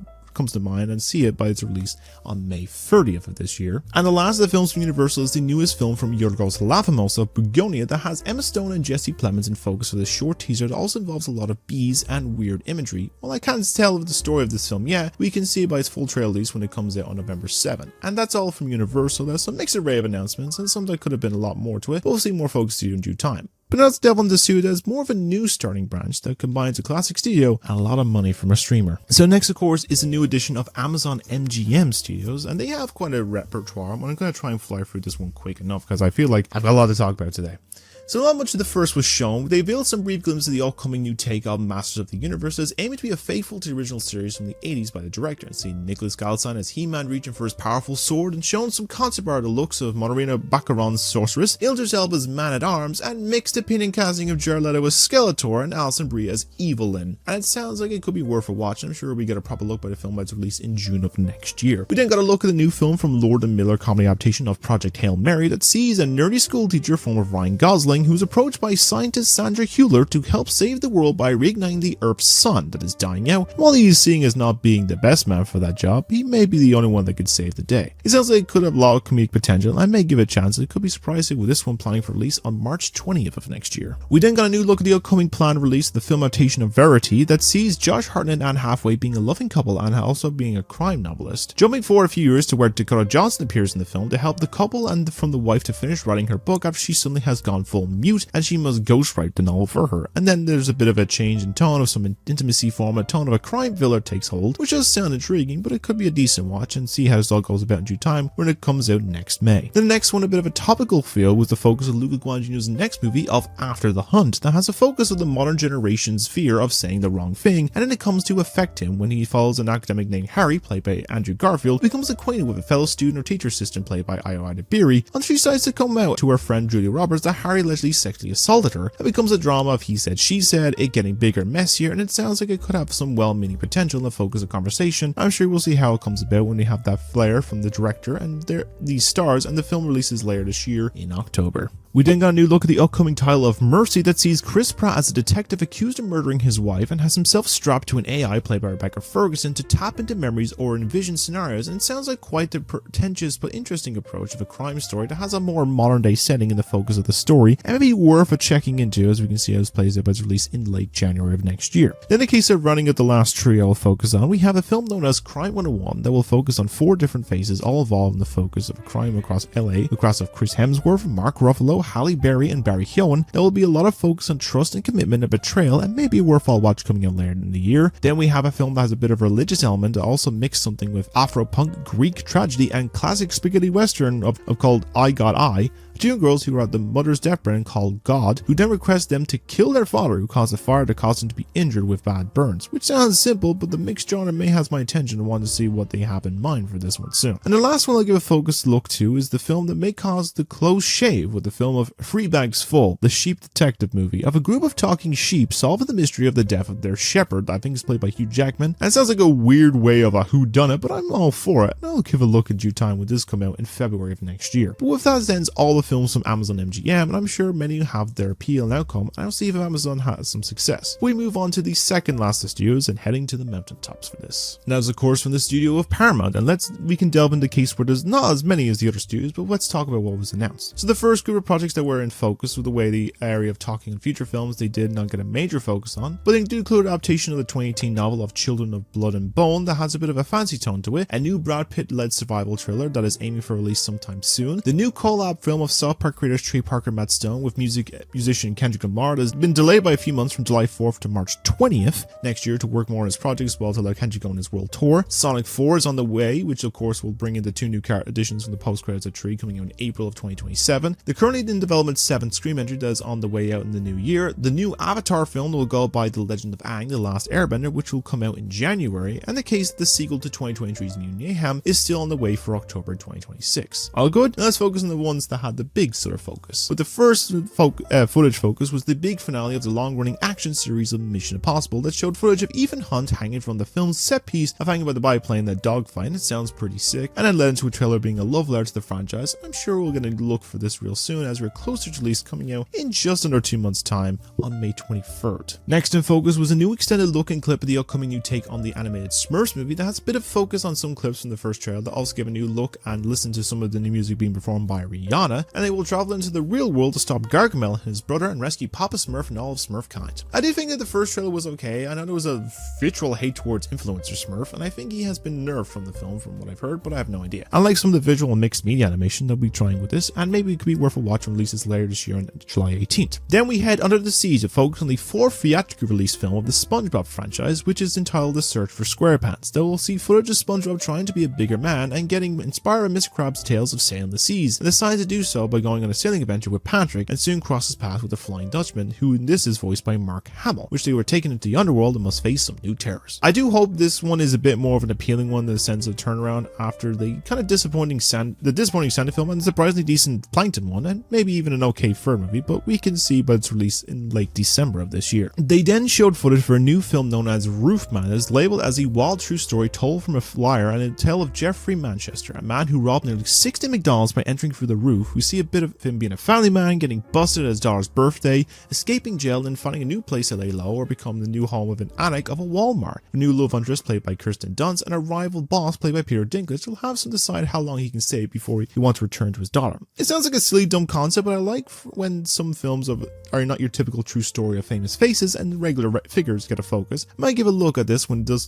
A: to mind and see it by its release on May 30th of this year. And the last of the films from Universal is the newest film from Yorgos Lanthimos of Begonia that has Emma Stone and Jesse Plemons in focus for this short teaser that also involves a lot of bees and weird imagery. While I can't tell the story of this film yet, we can see it by its full trailer release when it comes out on November 7th. And that's all from Universal. There's some mixed array of announcements and some that could have been a lot more to it, but we'll see more focus to you in due time. But now let's delve into studio as more of a new starting branch that combines a classic studio and a lot of money from a streamer. So next, of course, is a new edition of Amazon MGM Studios, and they have quite a repertoire. I'm going to try and fly through this one quick enough because I feel like I've got a lot to talk about today. So not much of the first was shown. They revealed some brief glimpses of the upcoming new take on Masters of the Universe that's aiming to be faithful to the original series from the 80s by the director, and seeing Nicholas Galsine as He-Man reaching for his powerful sword, and shown some concept art of the looks of Monorina Baccaron's Sorceress, Idris Elba's Man-at-Arms, and mixed opinion casting of Jared Leto as Skeletor and Alison Brie as Evelyn. And it sounds like it could be worth a watch. I'm sure we get a proper look by the film by its release in June of next year. We then got a look at the new film from Lord & Miller comedy adaptation of Project Hail Mary that sees a nerdy school teacher form of Ryan Gosling who's approached by scientist Sandra Hüller to help save the world by reigniting the Earth's sun that is dying out. While he is seen as not being the best man for that job, he may be the only one that could save the day. It sounds like it could have a lot of comedic potential, and I may give it a chance. It could be surprising with this one planning for release on March 20th of next year. We then got a new look at the upcoming planned release of the film adaptation of Verity that sees Josh Hartnett and Anne Hathaway being a loving couple and also being a crime novelist. Jumping forward a few years to where Dakota Johnson appears in the film to help the couple and from the wife to finish writing her book after she suddenly has gone full mute and she must ghostwrite the novel for her. And then there's a bit of a change in tone of some intimacy form, a tone of a crime thriller takes hold, which does sound intriguing, but it could be a decent watch and see how this all goes about in due time when it comes out next May. The next one, a bit of a topical feel, was the focus of Luca Guadagnino's next movie of After the Hunt that has a focus of the modern generation's fear of saying the wrong thing, and then it comes to affect him when he follows an academic named Harry, played by Andrew Garfield, becomes acquainted with a fellow student or teacher assistant played by Ayoade Beery, and she decides to come out to her friend Julia Roberts that Harry allegedly sexually assaulted her. It becomes a drama of he said, she said, it getting bigger and messier, and it sounds like it could have some well-meaning potential in the focus of conversation. I'm sure we'll see how it comes about when we have that flair from the director and these stars, and the film releases later this year in October. We then got a new look at the upcoming title of Mercy that sees Chris Pratt as a detective accused of murdering his wife and has himself strapped to an AI played by Rebecca Ferguson to tap into memories or envision scenarios, and it sounds like quite the pretentious but interesting approach of a crime story that has a more modern day setting in the focus of the story and maybe worth a checking into as we can see how this plays out by its release in late January of next year. Then in the case of running at the last trio I'll focus on, we have a film known as Crime 101 that will focus on 4 different faces all involved in the focus of a crime across LA, across of Chris Hemsworth, Mark Ruffalo, Halle Berry and Barry Keoghan. There will be a lot of focus on trust and commitment and betrayal, and maybe a worthwhile watch coming out later in the year. Then we have a film that has a bit of a religious element that also mix something with Afro-punk, Greek tragedy and classic spaghetti western of called I Got I, a Two young girls who are at the mother's deathbed and called God, who then request them to kill their father, who caused a fire that caused him to be injured with bad burns. Which sounds simple, but the mixed genre may has my attention and want to see what they have in mind for this one soon. And the last one I'll give a focused look to is the film that may cause the close shave with the film of Three Bags Full, the sheep detective movie of a group of talking sheep solving the mystery of the death of their shepherd. I think it's played by Hugh Jackman. And it sounds like a weird way of a whodunit, but I'm all for it. And I'll give a look in due time when this come out in February of next year. But with that ends all the films from Amazon MGM, and I'm sure many have their appeal and outcome, and I'll see if Amazon has some success. We move on to the second last of studios and heading to the mountaintops for this. Now, of course, from the studio of Paramount, and we can delve into a case where there's not as many as the other studios, but let's talk about what was announced. So the first group of projects that were in focus with the way the area of talking on feature films they did not get a major focus on, but they do include adaptation of the 2018 novel of Children of Blood and Bone that has a bit of a fancy tone to it, a new Brad Pitt-led survival thriller that is aiming for release sometime soon, the new collab film of South Park creators Trey Parker and Matt Stone with musician Kendrick Lamar that has been delayed by a few months from July 4th to March 20th next year to work more on his project as well to let Kendrick go on his world tour. Sonic 4 is on the way, which of course will bring in the two new character additions from the post-credits of 3 coming out in April of 2027. The currently in development 7th Scream entry that is on the way out in the new year. The new Avatar film will go by The Legend of Aang, The Last Airbender, which will come out in January, and the case the sequel to 2023's New Mayhem is still on the way for October 2026. All good? Now let's focus on the ones that had the big sort of focus. But the first footage focus was the big finale of the long-running action series of Mission Impossible that showed footage of Ethan Hunt hanging from the film's set piece of hanging by the biplane that dogfight, and it sounds pretty sick, and then led into a trailer being a love letter to the franchise. I'm sure we're going to look for this real soon as we're closer to release coming out in just under 2 months time on May 23rd. Next in focus was a new extended look and clip of the upcoming new take on the animated Smurfs movie that has a bit of focus on some clips from the first trailer that also give a new look and listen to some of the new music being performed by Rihanna, and they will travel into the real world to stop Gargamel and his brother and rescue Papa Smurf and all of Smurfkind. I do think that the first trailer was okay. I know there was a vitriol hate towards influencer Smurf, and I think he has been nerfed from the film from what I've heard, but I have no idea. I like some of the visual and mixed media animation that we'll be trying with this, and maybe it could be worth a watch when releases later this year on July 18th. Then we head under the sea to focus on the fourth theatrically released film of the SpongeBob franchise, which is entitled The Search for SquarePants, that will see footage of SpongeBob trying to be a bigger man and getting inspired by Mr. Krabs' tales of sailing the seas, and decides to do so by going on a sailing adventure with Patrick and soon crosses paths with the Flying Dutchman, who in this is voiced by Mark Hamill, which they were taken into the underworld and must face some new terrors. I do hope this one is a bit more of an appealing one in the sense of turnaround after the kind of disappointing Santa film and surprisingly decent Plankton one, and maybe even an okay fur movie, but we can see by its release in late December of this year. They then showed footage for a new film known as Roofman that is labeled as a wild true story told from a flyer and a tale of Jeffrey Manchester, a man who robbed nearly 60 McDonald's by entering through the roof. We see a bit of him being a family man, getting busted at his daughter's birthday, escaping jail and finding a new place to lay low or become the new home of an addict of a Walmart. A new love interest played by Kirsten Dunst and a rival boss played by Peter Dinklage will have to decide how long he can stay before he wants to return to his daughter. It sounds like a silly dumb concept, but I like when some films are not your typical true story of famous faces and regular figures get a focus. I might give a look at this when it does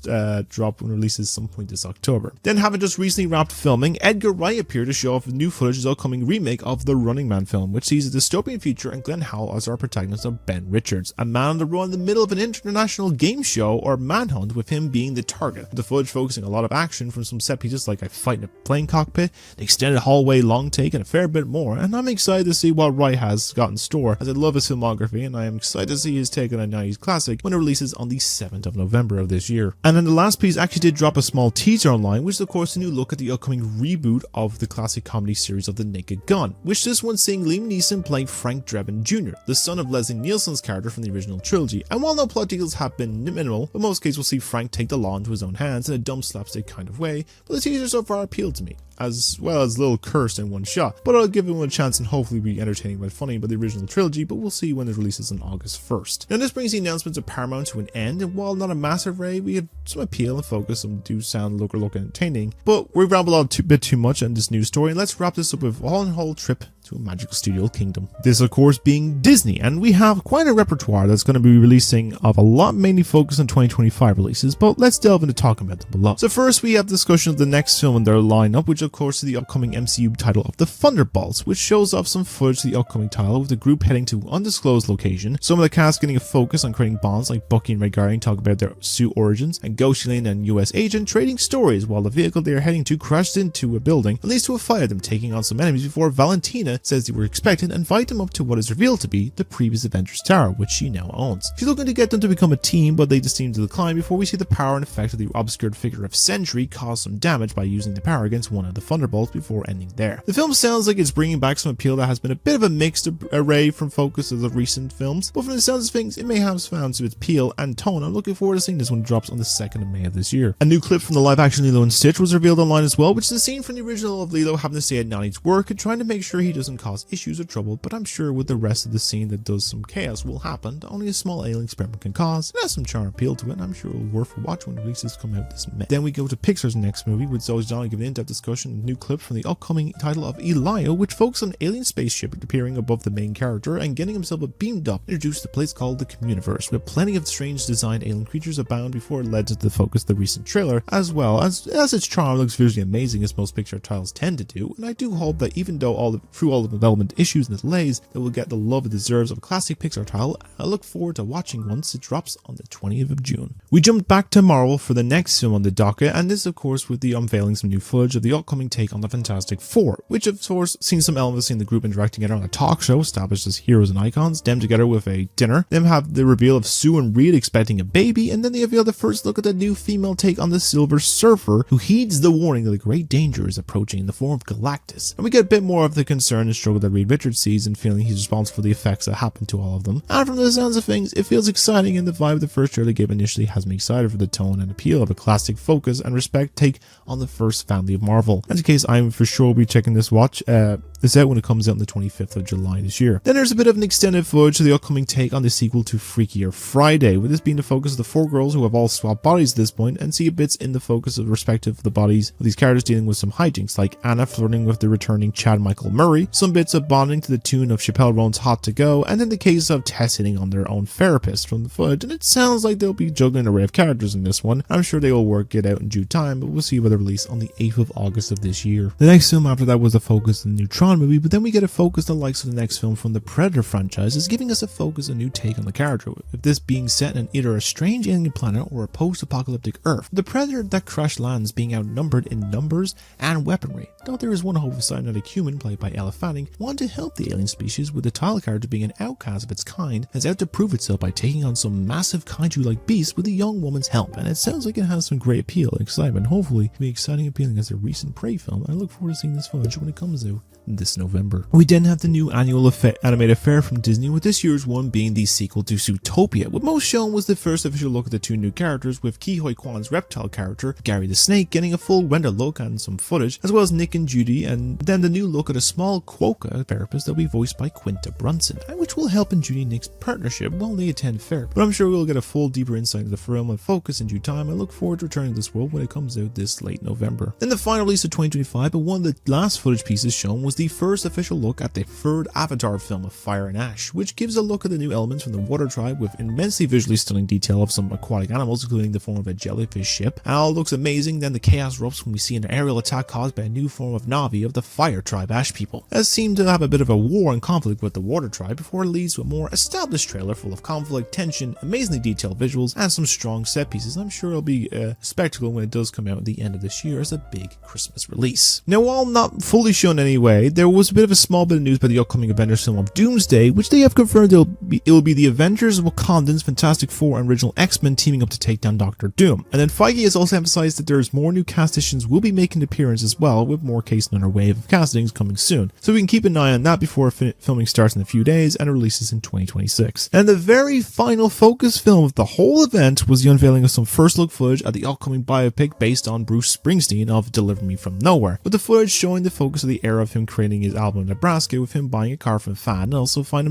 A: drop when releases some point this October. Then having just recently wrapped filming, Edgar Wright appeared to show off new footage of his upcoming remake of the Running Man film, which sees a dystopian future and Glenn Howell as our protagonist of Ben Richards, a man on the run in the middle of an international game show or manhunt with him being the target. The footage focusing a lot of action from some set pieces like a fight in a plane cockpit, an extended hallway long take and a fair bit more, and I'm excited to see what Wright has got in store as I love his filmography and I am excited to see his take on a 90s classic when it releases on the 7th of November of this year. And then the last piece actually did drop a small teaser online, which is of course a new look at the upcoming reboot of the classic comedy series of The Naked Gun, which this one seeing Liam Neeson playing Frank Drebin Jr., the son of Leslie Nielsen's character from the original trilogy. And while no plot details have been minimal, in most cases we'll see Frank take the law into his own hands in a dumb slapstick kind of way, but the teaser so far appealed to me, as well as a little cursed in one shot, but I'll give him a chance and hopefully be entertaining but funny by the original trilogy, but we'll see when it releases on August 1st. Now this brings the announcements of Paramount to an end, and while not a massive array, we have some appeal and focus, some do sound look entertaining, but we've rambled a bit too much on this news story, and let's wrap this up with a whole trip to a magical studio kingdom. This of course being Disney, and we have quite a repertoire that's going to be releasing of a lot mainly focused on 2025 releases, but let's delve into talking about them below. So first we have discussion of the next film in their lineup, which of course is the upcoming MCU title of The Thunderbolts, which shows off some footage of the upcoming title with the group heading to undisclosed location, some of the cast getting a focus on creating bonds like Bucky and Red Guardian talk about their suit origins, and Ghost Lane and US Agent trading stories while the vehicle they are heading to crashes into a building and leads to a fight of them taking on some enemies before Valentina Tina says they were expected and invite them up to what is revealed to be the previous Avengers Tower, which she now owns. She's looking to get them to become a team, but they just seem to decline before we see the power and effect of the obscured figure of Sentry cause some damage by using the power against one of the Thunderbolts before ending there. The film sounds like it's bringing back some appeal that has been a bit of a mixed array from focus of the recent films, but from the sounds of things, it may have found some appeal and tone. I'm looking forward to seeing this one drops on the 2nd of May of this year. A new clip from the live-action Lilo and Stitch was revealed online as well, which is a scene from the original of Lilo having to stay at Nani's work and trying to make sure he doesn't cause issues or trouble, but I'm sure with the rest of the scene that does some chaos will happen that only a small alien experiment can cause. It has some charm appeal to it, and I'm sure it will worth a watch when releases come out this May. Then we go to Pixar's next movie, with Zoe Johnny giving an in-depth discussion of a new clip from the upcoming title of Elia, which focuses on an alien spaceship appearing above the main character and getting himself beamed up, introduced to a place called the Communiverse, with plenty of strange designed alien creatures abound before it led to the focus of the recent trailer, as well as its charm looks visually amazing as most Pixar titles tend to do, and I do hope that even though through all the development issues and delays, that we'll get the love it deserves of a classic Pixar title. I look forward to watching once it drops on the 20th of June. We jumped back to Marvel for the next film on the docket, and this of course with the unveiling some new footage of the upcoming take on the Fantastic Four, which of course seen some elements in the group interacting together on a talk show established as heroes and icons, them together with a dinner, them have the reveal of Sue and Reed expecting a baby, and then they reveal the first look at the new female take on the Silver Surfer, who heeds the warning that the great danger is approaching in the form of Galactus, and we get a bit more of the concern and struggle that Reed Richards sees and feeling he's responsible for the effects that happen to all of them. And from the sounds of things, it feels exciting, and the vibe of the first trailer gave initially has me excited for the tone and appeal of a classic focus and respect take on the first family of Marvel. In case I'm for sure will be checking this out when it comes out on the 25th of July this year. Then there's a bit of an extended footage of the upcoming take on the sequel to Freakier Friday, with this being the focus of the 4 girls who have all swapped bodies at this point, and see bits in the focus of respective the bodies of these characters dealing with some hijinks, like Anna flirting with the returning Chad Michael Murray, some bits of bonding to the tune of Chappelle Roan's Hot to Go, and then the case of Tess hitting on their own therapist from the footage, and it sounds like they'll be juggling an array of characters in this one. I'm sure they will work it out in due time, but we'll see whether release on the 8th of August of this year. The next film after that was the focus of the new Tron movie, but then we get a focus on the likes of the next film from the Predator franchise, is giving us a focus, a new take on the character, with this being set in either a strange alien planet or a post-apocalyptic Earth. The Predator that crash lands being outnumbered in numbers and weaponry, though there is one hope of signing that a human played by Elle Fanning wanted to help the alien species, with the title character being an outcast of its kind, has out to prove itself by taking on some massive kaiju-like beast with a young woman's help, and it sounds like it has some great appeal and excitement. Hopefully it'll be exciting and appealing as a recent Prey film. I look forward to seeing this footage when it comes out this November. We then have the new annual animated fair from Disney, with this year's one being the sequel to Zootopia. What most shown was the first official look at the 2 new characters, with Ke Huy Quan's reptile character, Gary the Snake, getting a full render look and some footage, as well as Nick and Judy, and then the new look at a small quokka therapist that will be voiced by Quinta Brunson, which will help in Judy and Nick's partnership while they attend fair. But I'm sure we'll get a full deeper insight into the film and focus in due time. I look forward to returning to this world when it comes out this late November. Then the final release of 2025, but one of the last footage pieces shown was the first official look at the 3rd Avatar film of Fire and Ash, which gives a look at the new elements from the Water Tribe with immensely visually stunning detail of some aquatic animals, including the form of a jellyfish ship. And all looks amazing. Then the chaos erupts when we see an aerial attack caused by a new form of Na'vi of the Fire Tribe Ash people, as seem to have a bit of a war and conflict with the Water Tribe before it leads to a more established trailer full of conflict, tension, amazingly detailed visuals, and some strong set pieces. I'm sure it'll be a spectacle when it does come out at the end of this year as a big Christmas release. Now, while not fully shown anyway, there was a bit of a small bit of news about the upcoming Avengers film of Doomsday, which they have confirmed it will be the Avengers, Wakandans, Fantastic Four, and original X-Men teaming up to take down Doctor Doom. And then Feige has also emphasized that there's more new cast additions will be making an appearance as well, with more casting on our wave of castings coming soon. So we can keep an eye on that before filming starts in a few days and it releases in 2026. And the very final focus film of the whole event was the unveiling of some first look footage at the upcoming biopic based on Bruce Springsteen of Deliver Me From Nowhere, with the footage showing the focus of the era of him creating his album in Nebraska, with him buying a car from a fan and also finding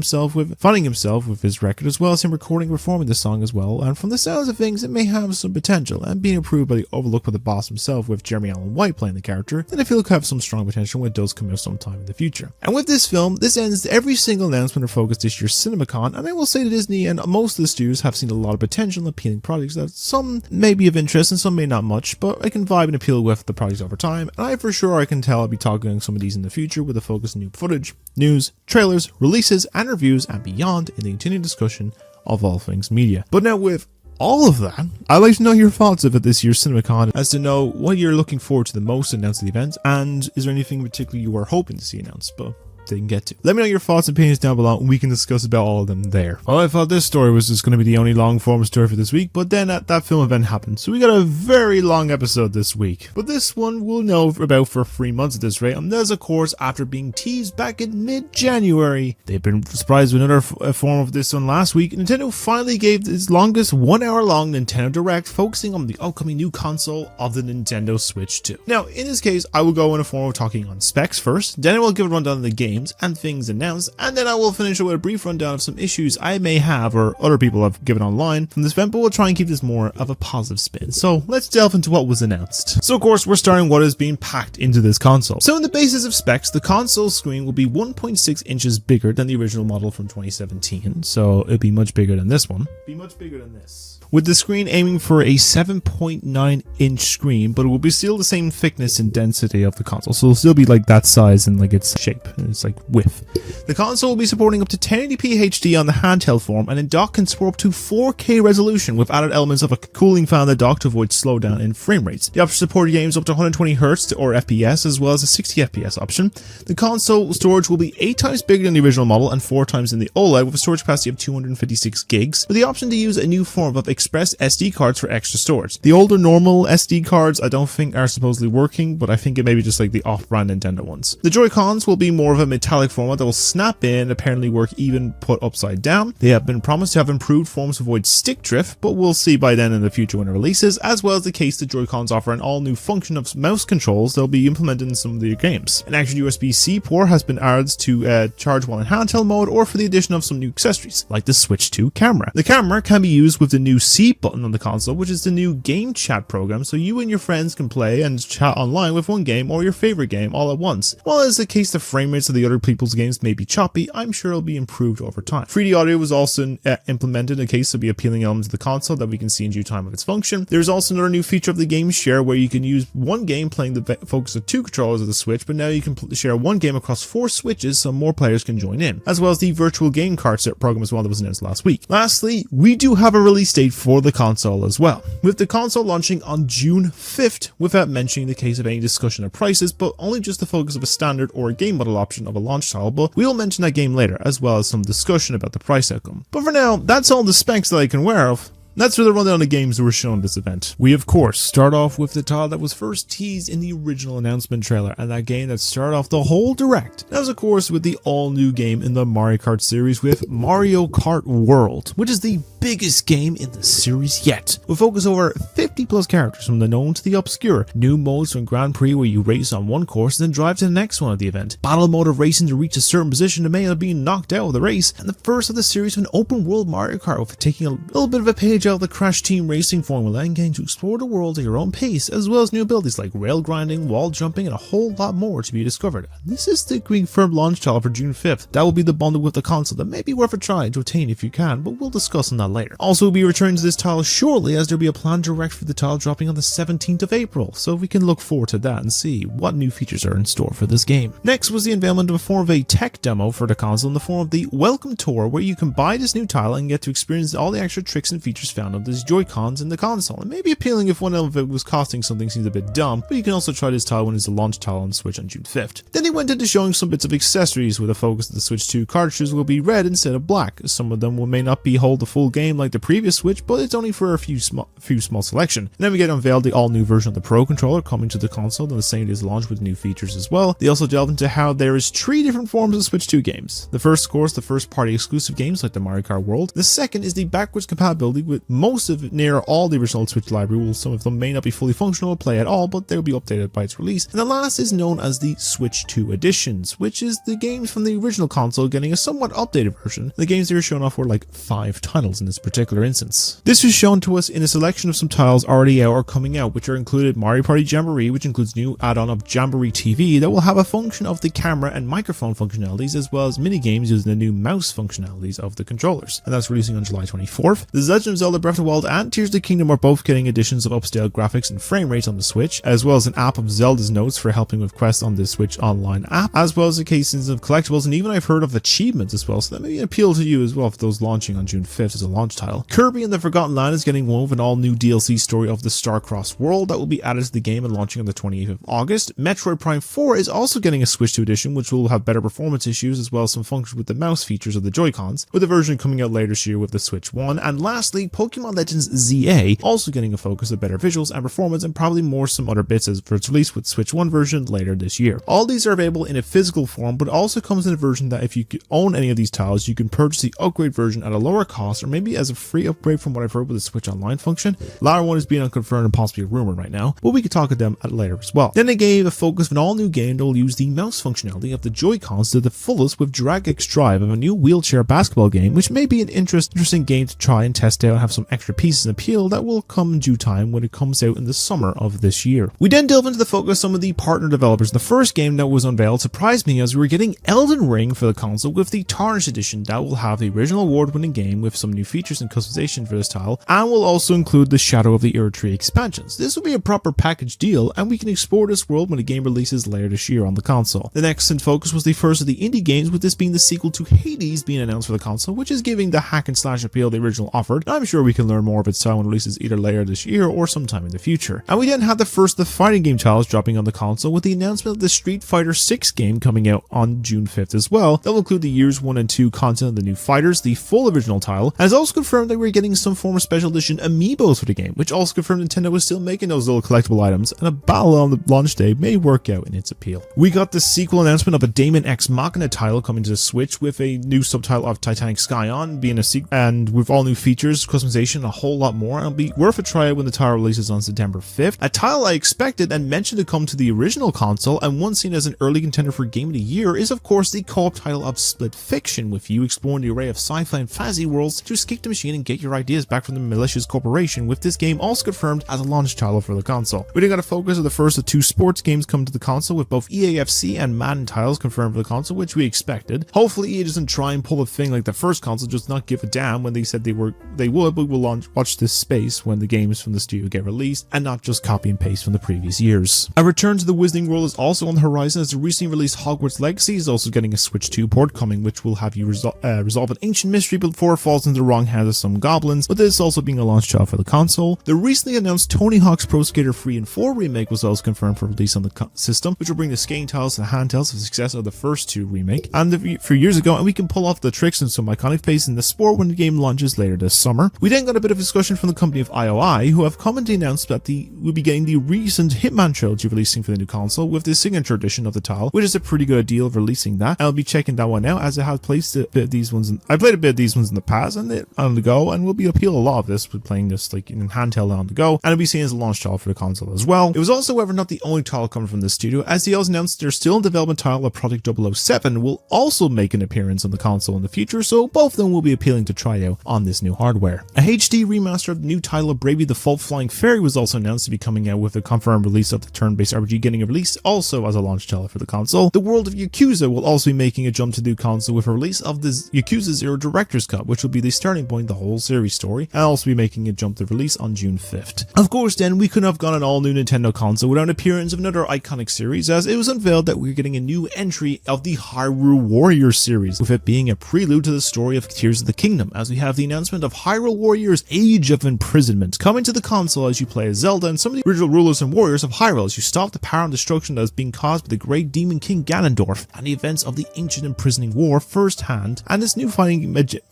A: himself with his record, as well as him recording and performing the song as well. And from the sounds of things, it may have some potential, and being approved by the overlooked by the boss himself, with Jeremy Allen White playing the character, then I feel it could have some strong potential when it does come out sometime in the future. And with this film, this ends every single announcement or focus this year's CinemaCon, and I will say that Disney and most of the studios have seen a lot of potential and appealing projects that some may be of interest and some may not much, but I can vibe and appeal with the projects over time, and I for sure I can tell I'll be talking on some of these in the future with a focus on new footage, news, trailers, releases, and reviews, and beyond in the continued discussion of all things media. But now with all of that, I'd like to know your thoughts of it this year's CinemaCon, as to know what you're looking forward to the most announced at the event, and is there anything in particular you are hoping to see announced. But they can get to. Let me know your thoughts and opinions down below and we can discuss about all of them there. Well, I thought this story was just going to be the only long form story for this week, but then that film event happened, so we got a very long episode this week. But this one we'll know about for 3 months at this rate, and that's of course after being teased back in mid-January. They've been surprised with another form of this one last week. Nintendo finally gave its longest 1 hour long Nintendo Direct, focusing on the upcoming new console of the Nintendo Switch 2. Now, in this case, I will go in a form of talking on specs first, then I will give a rundown of the games and things announced, and then I will finish with a brief rundown of some issues I may have or other people have given online from this event, but we'll try and keep this more of a positive spin. So let's delve into what was announced. So of course, we're starting what is being packed into this console. So in the basis of specs, the console screen will be 1.6 inches bigger than the original model from 2017, so it'll be much bigger than this one. Be much bigger than this. With the screen aiming for a 7.9 inch screen, but it will be still the same thickness and density of the console, so it'll still be like that size and like its shape and its like width. The console will be supporting up to 1080p HD on the handheld form, and in dock can support up to 4K resolution with added elements of a cooling fan in the dock to avoid slowdown in frame rates. The option supports games up to 120Hz or FPS, as well as a 60 FPS option. The console storage will be 8 times bigger than the original model and 4 times in the OLED, with a storage capacity of 256 gigs, with the option to use a new form of express SD cards for extra storage. The older normal SD cards I don't think are supposedly working, but I think it may be just like the off-brand Nintendo ones. The Joy-Cons will be more of a metallic format that will snap in and apparently work even put upside down. They have been promised to have improved forms to avoid stick drift, but we'll see by then in the future when it releases. As well as the case, the Joy-Cons offer an all-new function of mouse controls that will be implemented in some of the games. An extra USB-C port has been added to charge while in handheld mode, or for the addition of some new accessories, like the Switch 2 camera. The camera can be used with the new C button on the console, which is the new game chat program, so you and your friends can play and chat online with one game or your favorite game all at once. While as the case the frame rates of the other people's games may be choppy, I'm sure it'll be improved over time. 3D audio was also implemented in case of the appealing elements of the console that we can see in due time of its function. There's also another new feature of the game share where you can use one game playing the focus of 2 controllers of the Switch, but now you can share one game across 4 switches so more players can join in, as well as the virtual game card program as well that was announced last week. Lastly, we do have a release date for the console as well, with the console launching on June 5th without mentioning the case of any discussion of prices, but only just the focus of a standard or a game model option of a launch title, but we'll mention that game later, as well as some discussion about the price outcome. But for now, that's all the specs that I can aware of. That's for the rundown of the games that were shown at this event. We of course start off with the title that was first teased in the original announcement trailer, and that game that started off the whole direct. That was of course with the all new game in the Mario Kart series with Mario Kart World, which is the biggest game in the series yet. We'll focus over 50 plus characters from the known to the obscure. New modes from Grand Prix where you race on one course and then drive to the next one of the event. Battle mode of racing to reach a certain position and may end up being knocked out of the race. And the first of the series of an open world Mario Kart with taking a little bit of a page out of the Crash Team Racing formula and getting to explore the world at your own pace, as well as new abilities like rail grinding, wall jumping, and a whole lot more to be discovered. And this is the confirmed launch title for June 5th. That will be the bundle with the console that may be worth a try to obtain if you can, but we'll discuss on that later. Also, we'll be returning to this title shortly, as there'll be a planned direct for the title dropping on the 17th of April, so we can look forward to that and see what new features are in store for this game. Next was the unveilment of a form of a tech demo for the console in the form of the Welcome Tour, where you can buy this new title and get to experience all the extra tricks and features found on these Joy-Cons in the console. It may be appealing if one of it was costing something seems a bit dumb, but you can also try this title when it's the launch title on the Switch on June 5th. Then they went into showing some bits of accessories, with a focus that the Switch 2 cartridges will be red instead of black. Some of them may not be hold the full game like the previous Switch, but it's only for a few small selection. And then we get unveiled the all new version of the Pro Controller coming to the console on the same day as launch with new features as well. They also delved into how there is 3 different forms of Switch 2 games. The first, of course, the first party exclusive games like the Mario Kart World. The second is the backwards compatibility with most of near all the original Switch library, while some of them may not be fully functional or play at all, but they'll be updated by its release. And the last is known as the Switch 2 Editions, which is the games from the original console getting a somewhat updated version. The games they were shown off were like 5 titles in this particular instance. This was shown to us in a selection of some titles already out or coming out, which are included Mario Party Jamboree, which includes new add-on of Jamboree TV that will have a function of the camera and microphone functionalities, as well as mini games using the new mouse functionalities of the controllers. And that's releasing on July 24th. The Legend of Zelda Breath of the Wild and Tears of the Kingdom are both getting additions of upscale graphics and frame rates on the Switch, as well as an app of Zelda's notes for helping with quests on the Switch Online app, as well as the cases of collectibles, and even I've heard of achievements as well, so that may be an appeal to you as well for those launching on June 5th as a launch launch title. Kirby and the Forgotten Land is getting one with an all-new DLC story of the Star-Crossed world that will be added to the game and launching on the 28th of August. Metroid Prime 4 is also getting a Switch 2 edition, which will have better performance issues as well as some functions with the mouse features of the Joy-Cons, with a version coming out later this year with the Switch 1. And lastly, Pokemon Legends ZA also getting a focus of better visuals and performance and probably more some other bits as for its release with Switch 1 version later this year. All these are available in a physical form, but also comes in a version that if you own any of these titles, you can purchase the upgrade version at a lower cost or maybe as a free upgrade from what I've heard with the Switch Online function. The latter one is being unconfirmed and possibly a rumor right now, but we could talk to them at later as well. Then they gave a focus of an all-new game that will use the mouse functionality of the Joy-Cons to the fullest with Drag X Drive of a new wheelchair basketball game, which may be an interesting game to try and test out and have some extra pieces and appeal that will come in due time when it comes out in the summer of this year. We then delve into the focus of some of the partner developers. The first game that was unveiled surprised me as we were getting Elden Ring for the console with the Tarnished edition that will have the original award-winning game with some new features and customization for this title, and will also include the Shadow of the Erdtree expansions. This will be a proper package deal, and we can explore this world when the game releases later this year on the console. The next in focus was the first of the indie games, with this being the sequel to Hades being announced for the console, which is giving the hack and slash appeal the original offered. I'm sure we can learn more of its time when it releases either later this year or sometime in the future. And we then had the first of the fighting game titles dropping on the console with the announcement of the Street Fighter 6 game coming out on June 5th as well. That will include the years 1 and 2 content of the new fighters, the full original title, and it's also confirmed that we're getting some form of special edition amiibos for the game, which also confirmed Nintendo was still making those little collectible items, and a battle on the launch day may work out in its appeal. We got the sequel announcement of a Daemon X Machina title coming to the Switch with a new subtitle of Titanic Scion being a sequel, and with all new features, customization, and a whole lot more. It'll be worth a try when the title releases on September 5th. A title I expected and mentioned to come to the original console, and one seen as an early contender for Game of the Year, is of course the co-op title of Split Fiction, with you exploring the array of sci-fi and fantasy worlds to escape the machine and get your ideas back from the malicious corporation, with this game also confirmed as a launch title for the console. We then got a focus of the first of 2 sports games coming to the console, with both EAFC and Madden titles confirmed for the console, which we expected. Hopefully EA doesn't try and pull a thing like the first console, just not give a damn when they said they would, but we'll watch this space when the games from the studio get released and not just copy and paste from the previous years. A return to the Wizarding World is also on the horizon, as the recently released Hogwarts Legacy is also getting a Switch 2 port coming, which will have you resolve an ancient mystery before it falls into the wrong hands of some goblins, but this is also being a launch title for the console. The recently announced Tony Hawk's Pro Skater 3 and 4 remake was also confirmed for release on the system, which will bring the skating titles to the handhelds of the success of the first 2 remake and a few years ago, and we can pull off the tricks and some iconic pace in the sport when the game launches later this summer. We then got a bit of discussion from the company of IOI, who have commonly announced that we'll be getting the recent Hitman trilogy releasing for the new console with the signature edition of the title, which is a pretty good deal of releasing that. I'll be checking that one out as I have played a bit of these ones. I played a bit of these ones in the past and they're on the go, and we'll be appeal a lot of this with playing this like in handheld on the go, and it'll be seen as a launch title for the console as well. It was also, however, not the only title coming from the studio, as they also announced their still in development title of Project 007 will also make an appearance on the console in the future, so both of them will be appealing to try out on this new hardware. A HD remaster of the new title of Bravely Default Flying Fairy was also announced to be coming out, with a confirmed release of the turn-based RPG getting a release also as a launch title for the console. The world of Yakuza will also be making a jump to the new console with a release of the Yakuza 0 Director's Cut, which will be the starting point of the whole series story, and also be making a jump to release on June 5th. Of course then, we couldn't have got an all-new Nintendo console without an appearance of another iconic series, as it was unveiled that we're getting a new entry of the Hyrule Warriors series, with it being a prelude to the story of Tears of the Kingdom, as we have the announcement of Hyrule Warriors Age of Imprisonment coming to the console as you play as Zelda and some of the original rulers and warriors of Hyrule as you stop the power and destruction that is being caused by the great demon king Ganondorf and the events of the ancient imprisoning war firsthand, and this new fighting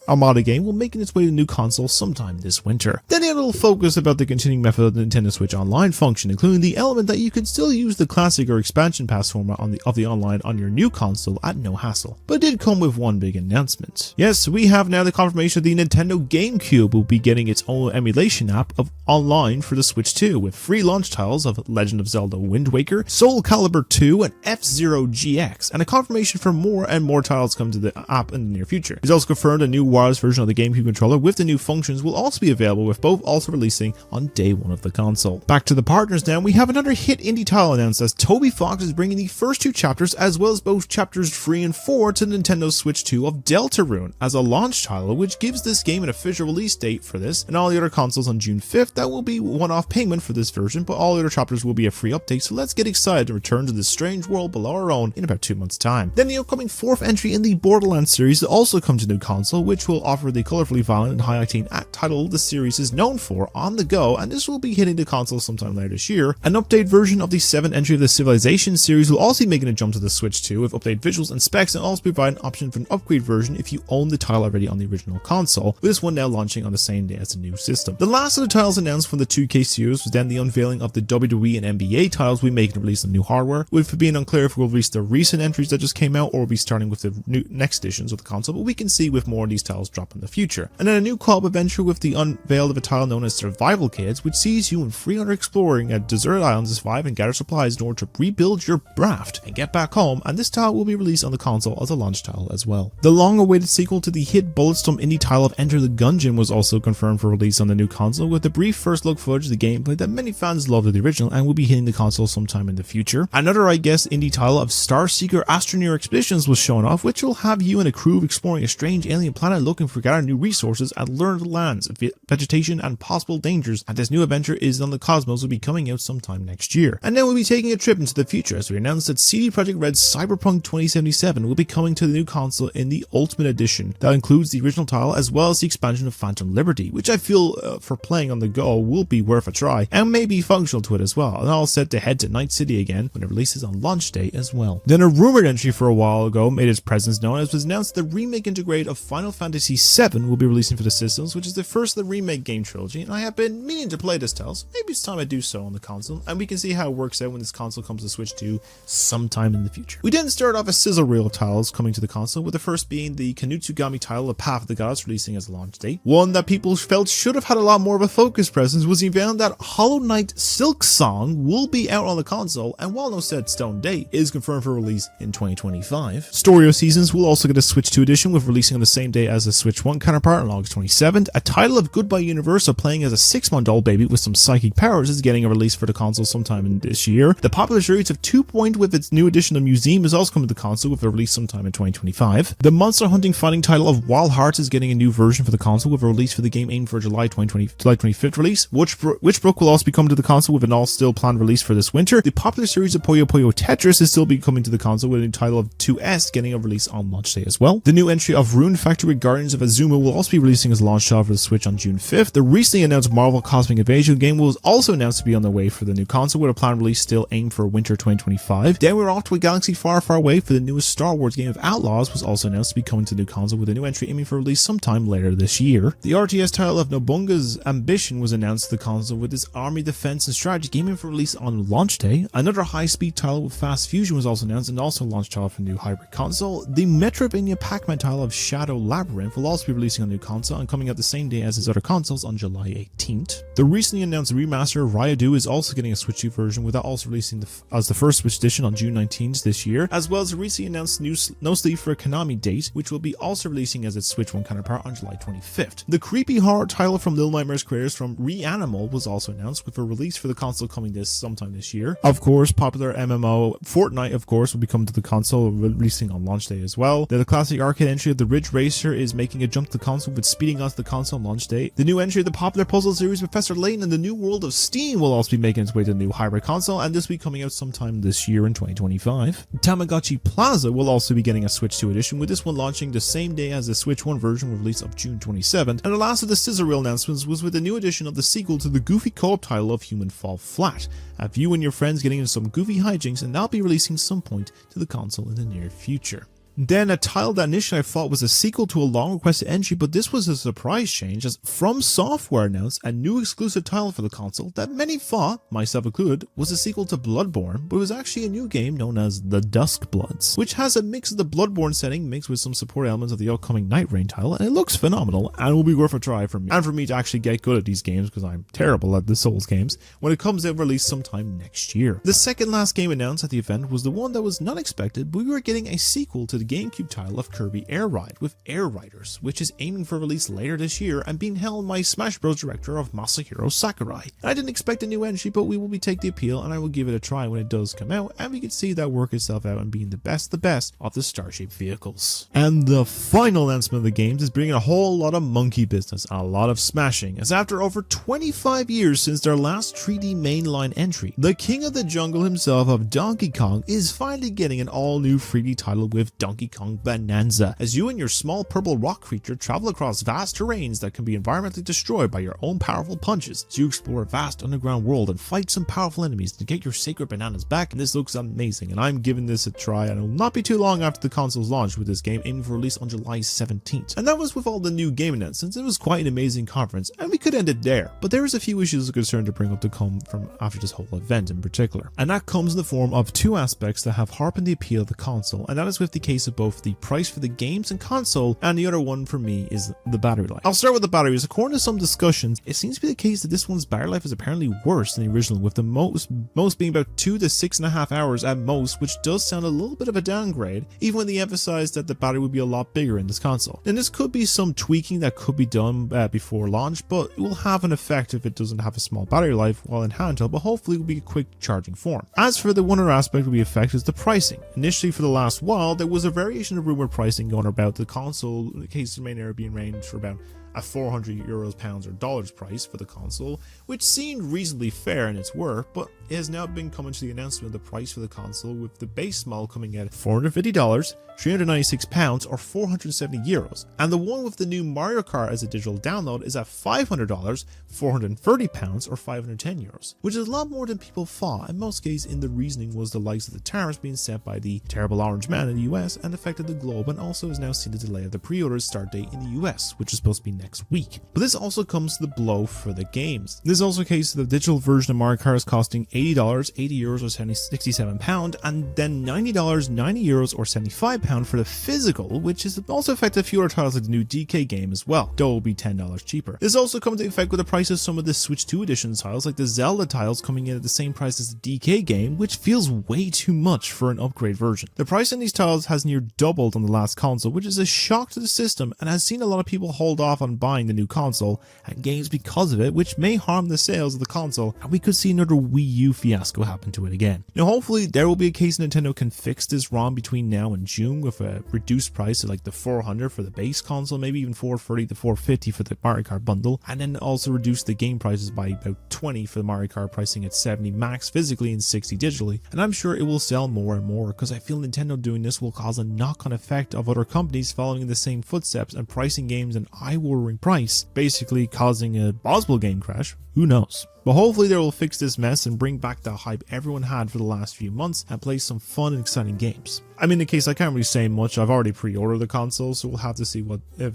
A: Armada game will make its way to the new console sometime this winter. Then a little focus about the continuing method of the Nintendo Switch Online function, including the element that you can still use the classic or expansion pass format of the online on your new console at no hassle, but it did come with one big announcement. Yes, we have now the confirmation of the Nintendo GameCube will be getting its own emulation app of online for the Switch 2, with free launch titles of Legend of Zelda Wind Waker, Soul Calibur 2, and F-Zero GX, and a confirmation for more and more titles coming to the app in the near future. It's also confirmed a new wireless version of the GameCube controller with the new functions will also be available, with both also releasing on day one of the console. Back to the partners now, we have another hit indie title announced, as Toby Fox is bringing the first 2 chapters as well as both chapters 3 and 4 to Nintendo Switch 2 of Deltarune as a launch title, which gives this game an official release date for this and all the other consoles on June 5th. That will be one-off payment for this version, but all the other chapters will be a free update, so let's get excited to return to this strange world below our own in about 2 months time. Then the upcoming 4th entry in the Borderlands series will also come to new console, which will offer the colorful powerfully violent and high-octane title the series is known for on the go, and this will be hitting the console sometime later this year. An updated version of the 7th entry of the Civilization series will also be making a jump to the Switch 2 with updated visuals and specs, and also provide an option for an upgrade version if you own the title already on the original console, with this one now launching on the same day as the new system. The last of the titles announced from the 2K series was then the unveiling of the WWE and NBA titles we making a release on new hardware, with it being unclear if we'll release the recent entries that just came out or we'll be starting with the new next editions of the console, but we can see with more of these titles drop in the future. And then a new co-op adventure with the unveil of a title known as Survival Kids, which sees you and 300 exploring at deserted islands to survive and gather supplies in order to rebuild your raft and get back home, and this title will be released on the console as a launch title as well. The long-awaited sequel to the hit Bulletstorm indie title of Enter the Gungeon was also confirmed for release on the new console, with a brief first look footage of the gameplay that many fans loved of the original and will be hitting the console sometime in the future. Another, I guess, indie title of Starseeker Astroneer Expeditions was shown off, which will have you and a crew exploring a strange alien planet looking for gathering new resources and learn the lands, vegetation and possible dangers, and this new adventure is on the cosmos will be coming out sometime next year. And then we'll be taking a trip into the future as we announced that CD Projekt Red's Cyberpunk 2077 will be coming to the new console in the Ultimate Edition that includes the original title as well as the expansion of Phantom Liberty, which I feel for playing on the go will be worth a try and may be functional to it as well, and all set to head to Night City again when it releases on launch day as well. Then a rumored entry for a while ago made its presence known as was announced the remake integrate of Final Fantasy VII will be releasing for the systems, which is the first of the remake game trilogy, and I have been meaning to play this title, so maybe it's time I do so on the console, and we can see how it works out when this console comes to Switch 2 sometime in the future. We then start off a sizzle reel of titles coming to the console, with the first being the Kanutsugami title of Path of the Gods releasing as a launch date. One that people felt should have had a lot more of a focus presence was the event that Hollow Knight Silk Song will be out on the console, and while no set stone date is confirmed for release in 2025. Storio Seasons will also get a Switch 2 edition with releasing on the same day as the Switch 1 counterpart on August 27th. A title of Goodbye Universe playing as a 6-month-old baby with some psychic powers is getting a release for the console sometime in this year. The popular series of 2 Point with its new edition of Museum is also coming to the console with a release sometime in 2025. The monster hunting fighting title of Wild Hearts is getting a new version for the console with a release for the game aimed for July 25th release. Witchbrook will also be coming to the console with an all still planned release for this winter. The popular series of Puyo Puyo Tetris is still be coming to the console with a new title of 2S getting a release on launch day as well. The new entry of Rune Factory Guardians of Azuma will also be releasing as launch title for the Switch on June 5th. The recently announced Marvel Cosmic Invasion game was also announced to be on the way for the new console with a planned release still aimed for winter 2025. Then we're off to a galaxy far, far away for the newest Star Wars game of Outlaws was also announced to be coming to the new console with a new entry aiming for release sometime later this year. The RTS title of Nobunaga's Ambition was announced to the console with its army defense and strategy game aiming for release on launch day. Another high-speed title with Fast Fusion was also announced and also launched title for the new hybrid console. The Metroidvania Pac-Man title of Shadow Labyrinth will also be releasing on the new console and coming out the same day as its other consoles on July 18th. The recently announced remaster of Ryadu is also getting a Switch 2 version, with that also releasing as the first Switch edition on June 19th this year, as well as the recently announced new No Sleep for Konami date, which will be also releasing as its Switch 1 counterpart on July 25th. The creepy horror title from Little Nightmares creators from Reanimal was also announced, with a release for the console coming sometime this year. Of course, popular MMO Fortnite, of course, will be coming to the console, releasing on launch day as well. The classic arcade entry of the Ridge Racer is making a jump to the console with speeding onto the console on launch day. The new entry of the popular puzzle series Professor Layton and the New World of Steam will also be making its way to the new hybrid console, and this will be coming out sometime this year in 2025. Tamagotchi Plaza will also be getting a Switch 2 edition, with this one launching the same day as the Switch 1 version with release of June 27th. And the last of the scissor reel announcements was with a new edition of the sequel to the goofy co-op title of Human Fall Flat. Have you and your friends getting into some goofy hijinks, and that'll be releasing some point to the console in the near future. Then a title that initially I thought was a sequel to a long requested entry, but this was a surprise change as From Software announced a new exclusive title for the console that many thought, myself included, was a sequel to Bloodborne, but it was actually a new game known as The Dusk Bloods, which has a mix of the Bloodborne setting mixed with some support elements of the upcoming Night Rain title, and it looks phenomenal and will be worth a try for me, and for me to actually get good at these games because I'm terrible at the Souls games, when it comes out release sometime next year. The second last game announced at the event was the one that was not expected, but we were getting a sequel to the GameCube title of Kirby Air Ride with Air Riders, which is aiming for release later this year and being held by Smash Bros. Director of Masahiro Sakurai. I didn't expect a new entry, but we will take the appeal and I will give it a try when it does come out, and we can see that work itself out and being the best of the Starship vehicles. And the final announcement of the games is bringing a whole lot of monkey business and a lot of smashing, as after over 25 years since their last 3D mainline entry, the king of the jungle himself of Donkey Kong is finally getting an all-new 3D title with Donkey Donkey Kong Bonanza, as you and your small purple rock creature travel across vast terrains that can be environmentally destroyed by your own powerful punches. So you explore a vast underground world and fight some powerful enemies to get your sacred bananas back, and this looks amazing, and I'm giving this a try, and it will not be too long after the console's launch with this game aiming for release on July 17th. And that was with all the new game announcements. It was quite an amazing conference, and we could end it there, but there is a few issues of concern to bring up to come from after this whole event in particular, and that comes in the form of two aspects that have harpened the appeal of the console, and that is with the case of both the price for the games and console, and the other one for me is the battery life. I'll start with the batteries. According to some discussions, it seems to be the case that this one's battery life is apparently worse than the original, with the most being about 2 to 6.5 hours at most, which does sound a little bit of a downgrade, even when they emphasized that the battery would be a lot bigger in this console. And this could be some tweaking that could be done before launch, but it will have an effect if it doesn't have a small battery life while in handheld, but hopefully it will be a quick charging form. As for the one other aspect will be affected is the pricing. Initially, for the last while, there was a variation of rumored pricing going about the console, in the case of the main area being ranged for about a 400 euros, pounds, or dollars price for the console, which seemed reasonably fair in its worth, but it has now been coming to the announcement of the price for the console, with the base model coming at $450, 396 pounds, or 470 euros, and the one with the new Mario Kart as a digital download is at $500, 430 pounds, or 510 euros, which is a lot more than people thought. In most cases, in the reasoning was the likes of the tariffs being set by the terrible orange man in the US and affected the globe, and also has now seen the delay of the pre-order start date in the US, which is supposed to be next week. But this also comes to the blow for the games. This is also a case of the digital version of Mario Kart is costing $80, 80 euros, or 67 pounds, and then $90, 90 euros, or 75 pounds for the physical, which is also affected a few other titles like the new DK game as well, though it will be $10 cheaper. This also comes into effect with the price of some of the Switch 2 edition titles, like the Zelda titles coming in at the same price as the DK game, which feels way too much for an upgrade version. The price on these titles has near doubled on the last console, which is a shock to the system and has seen a lot of people hold off on buying the new console and games because of it, which may harm the sales of the console, and we could see another Wii U fiasco happen to it again. Now hopefully there will be a case Nintendo can fix this ROM between now and June with a reduced price of like the $400 for the base console, maybe even $430 to $450 for the Mario Kart bundle, and then also reduce the game prices by about $20 for the Mario Kart, pricing at $70 max physically and $60 digitally. And I'm sure it will sell more and more, because I feel Nintendo doing this will cause a knock-on effect of other companies following in the same footsteps and pricing games an eye-watering price, basically causing a possible game crash. Who knows? But hopefully they will fix this mess and bring back the hype everyone had for the last few months and play some fun and exciting games. I mean, in the case I can't really say much, I've already pre-ordered the console, so we'll have to see if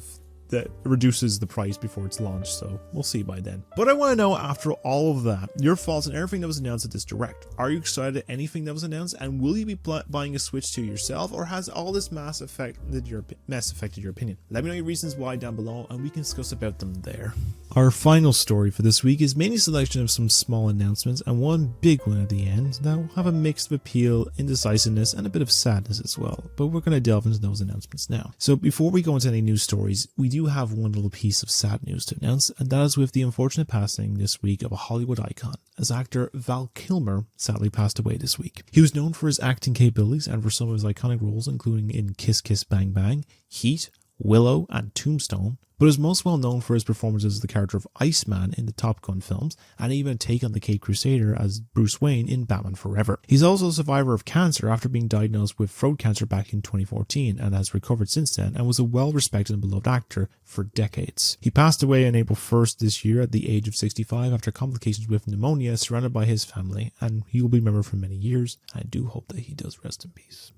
A: that reduces the price before it's launched, so we'll see by then. But I want to know, after all of that, your thoughts on everything that was announced at this Direct. Are you excited at anything that was announced, and will you be buying a Switch 2 yourself, or has all this mess affected your opinion? Let me know your reasons why down below, and we can discuss about them there. Our final story for this week is mainly a selection of some small announcements and one big one at the end that will have a mix of appeal, indecisiveness, and a bit of sadness as well. But we're going to delve into those announcements now. So before we go into any news stories, we do have one little piece of sad news to announce, and that is with the unfortunate passing this week of a Hollywood icon, as actor Val Kilmer sadly passed away this week. He was known for his acting capabilities and for some of his iconic roles, including in Kiss Kiss Bang Bang, Heat, Willow, and Tombstone, but is most well known for his performances as the character of Iceman in the Top Gun films, and even a take on the Caped Crusader as Bruce Wayne in Batman Forever. He's also a survivor of cancer after being diagnosed with throat cancer back in 2014, and has recovered since then, and was a well-respected and beloved actor for decades. He passed away on April 1st this year at the age of 65 after complications with pneumonia, surrounded by his family, and he will be remembered for many years. I do hope that he does rest in peace.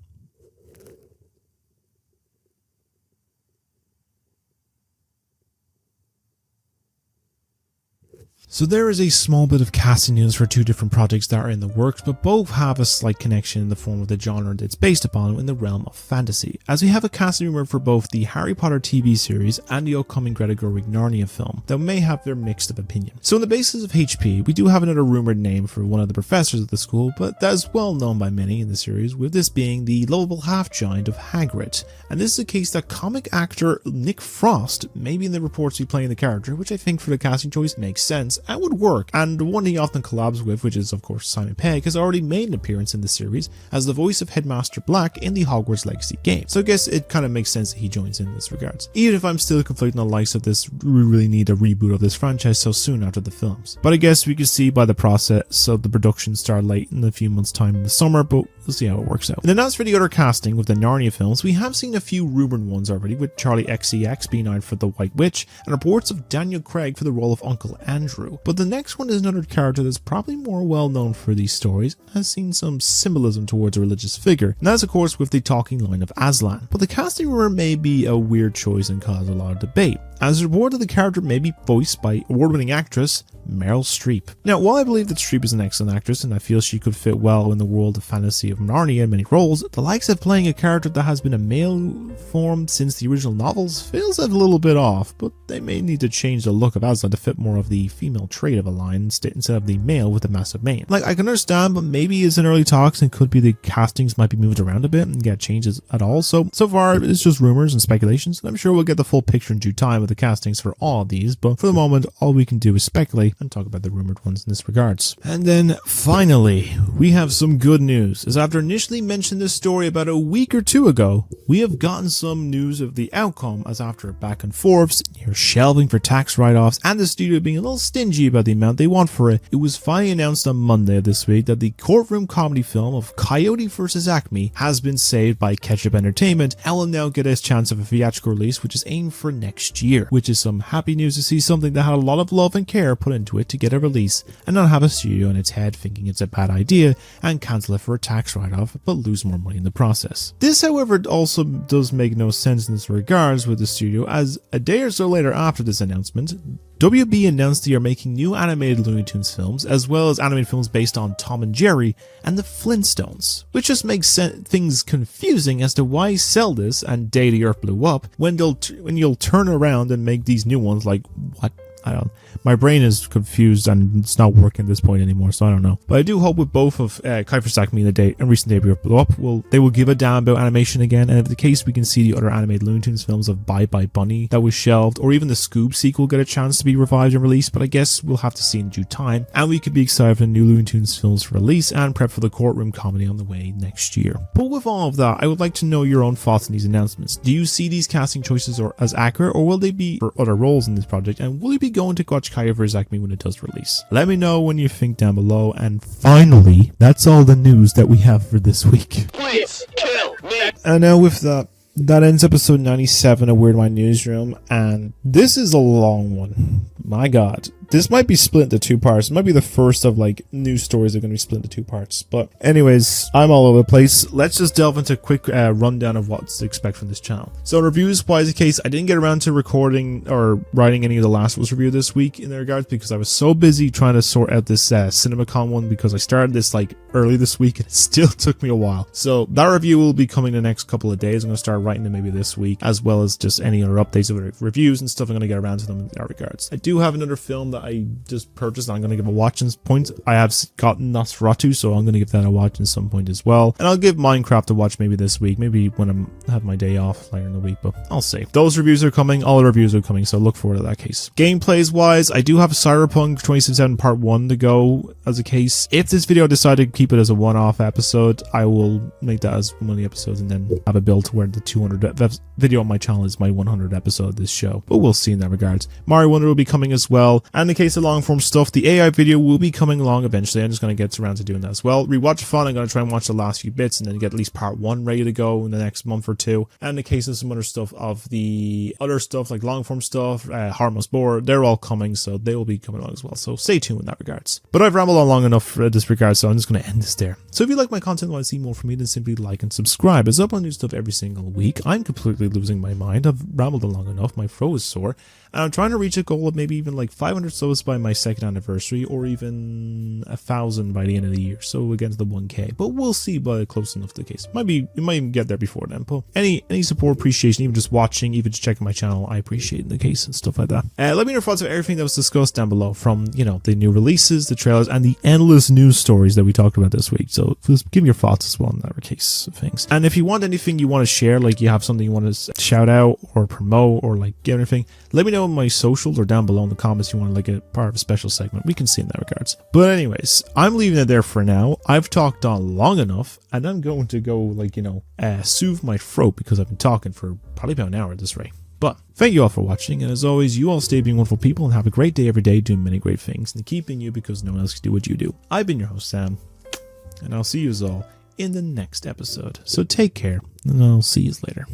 A: So there is a small bit of casting news for two different projects that are in the works, but both have a slight connection in the form of the genre that it's based upon in the realm of fantasy, as we have a casting rumor for both the Harry Potter TV series and the upcoming Greta Gerwig Narnia film that may have their mixed of opinion. So on the basis of HP, we do have another rumored name for one of the professors of the school, but that is well known by many in the series, with this being the lovable half-giant of Hagrid. And this is a case that comic actor Nick Frost may be in the reports to be playing the character, which I think for the casting choice makes sense, performance and would work, and the one he often collabs with, which is of course Simon Pegg, has already made an appearance in the series as the voice of Headmaster Black in the Hogwarts Legacy game, so I guess it kind of makes sense that he joins in this regards. Even if I'm still conflicting on the likes of this, we really need a reboot of this franchise so soon after the films. But I guess we could see by the process of the production start late in a few months time in the summer, but we'll see how it works out. And then as for the other casting with the Narnia films, we have seen a few rumored ones already, with Charlie XCX being eyed for the White Witch and reports of Daniel Craig for the role of Uncle Andrew. But the next one is another character that's probably more well known for these stories, has seen some symbolism towards a religious figure, and that's of course with the talking line of Aslan. But the casting rumor may be a weird choice and cause a lot of debate, as reported the character may be voiced by award-winning actress Meryl Streep. Now, while I believe that Streep is an excellent actress and I feel she could fit well in the world of fantasy of Narnia in many roles, the likes of playing a character that has been a male form since the original novels feels a little bit off, but they may need to change the look of Aslan to fit more of the female trait of a lion instead of the male with the massive mane. Like, I can understand, but maybe it's in early talks and could be the castings might be moved around a bit and get changes at all. So far it's just rumors and speculations, and I'm sure we'll get the full picture in due time with the castings for all of these, but for the moment all we can do is speculate and talk about the rumored ones in this regards. And then finally, we have some good news, as after initially mentioning this story about a week or two ago, we have gotten some news of the outcome, as after back and forths, near shelving for tax write-offs and the studio being a little stingy about the amount they want for it, it was finally announced on Monday of this week that the courtroom comedy film of Coyote vs. Acme has been saved by Ketchup Entertainment and will now get a chance of a theatrical release, which is aimed for next year, which is some happy news to see something that had a lot of love and care put into it to get a release and not have a studio in its head thinking it's a bad idea and cancel it for a tax write-off but lose more money in the process. This, however, also does make no sense in this regards with the studio, as a day or so later after this announcement, WB announced they are making new animated Looney Tunes films, as well as animated films based on Tom and Jerry and the Flintstones, which just makes things confusing as to why sell this and Day the Earth Blew Up when you'll turn around and make these new ones. Like, what? I don't. My brain is confused and it's not working at this point anymore, so I don't know. But I do hope with both of Coyote vs. Acme and recent Day the Earth Blew Up, they will give a damn about animation again, and if the case, we can see the other animated Looney Tunes films of Bye Bye Bunny that was shelved, or even the Scoob sequel get a chance to be revived and released, but I guess we'll have to see in due time, and we could be excited for the new Looney Tunes films for release and prep for the courtroom comedy on the way next year. But with all of that, I would like to know your own thoughts on these announcements. Do you see these casting choices as accurate, or will they be for other roles in this project, and will you be going to watch Coyote vs. Acme when it does release? Let me know when you think down below. And finally, that's all the news that we have for this week.
C: Please kill me.
A: And now with that ends episode 97 of Weird Wine Newsroom, and this is a long one. My god. This might be split into two parts. It might be the first of like news stories that are going to be split into two parts. But anyways, I'm all over the place. Let's just delve into a quick rundown of what to expect from this channel. So reviews wise, the case, I didn't get around to recording or writing any of the Last of Us review this week in regards because I was so busy trying to sort out this CinemaCon one, because I started this like early this week and it still took me a while. So that review will be coming the next couple of days. I'm going to start writing them maybe this week, as well as just any other updates of reviews and stuff. I'm going to get around to them in that regards. I do have another film that I just purchased and I'm going to give a watch in point. I have gotten Nosferatu, so I'm going to give that a watch at some point as well. And I'll give Minecraft a watch maybe this week, maybe when I have my day off later in the week, but I'll see. Those reviews are coming, all the reviews are coming, so look forward to that case. Gameplays wise, I do have Cyberpunk 2077 Part 1 to go as a case. If this video decided to keep it as a one-off episode, I will make that as one of the episodes and then have a build to where the 200 video on my channel is my 100 episode of this show. But we'll see in that regards. Mario Wonder will be coming as well. And in the case of long form stuff, the AI video will be coming along eventually. I'm just going to get around to doing that as well. Rewatch fun, I'm going to try and watch the last few bits and then get at least part 1 ready to go in the next month or two. And in the case of some other stuff, of the other stuff like long form stuff, Harmless Boar, they're all coming, so they will be coming along as well. So stay tuned in that regards. But I've rambled on long enough for this regard, so I'm just going to end this there. So if you like my content and want to see more from me, then simply like and subscribe. As I upload new stuff every single week. I'm completely losing my mind. I've rambled on long enough. My throat is sore. And I'm trying to reach a goal of maybe even like 500 subs by my 2nd anniversary, or even 1,000 by the end of the year. So against the 1K. But we'll see by close enough to the case. It might even get there before then. But any support, appreciation, even just watching, even just checking my channel, I appreciate in the case and stuff like that. Let me know your thoughts of everything that was discussed down below, from, you know, the new releases, the trailers, and the endless news stories that we talked about this week. So just give me your thoughts as well in that case of things. And if you want anything you want to share, like you have something you want to shout out or promote or like get anything, let me know in my socials or down below in the comments you want to like like a part of a special segment. We can see in that regards. But anyways, I'm leaving it there for now. I've talked on long enough, and I'm going to go, like, soothe my throat because I've been talking for probably about an hour at this rate. But thank you all for watching, and as always, you all stay being wonderful people and have a great day every day doing many great things and keeping you because no one else can do what you do. I've been your host, Sam, and I'll see you all in the next episode. So take care, and I'll see you later.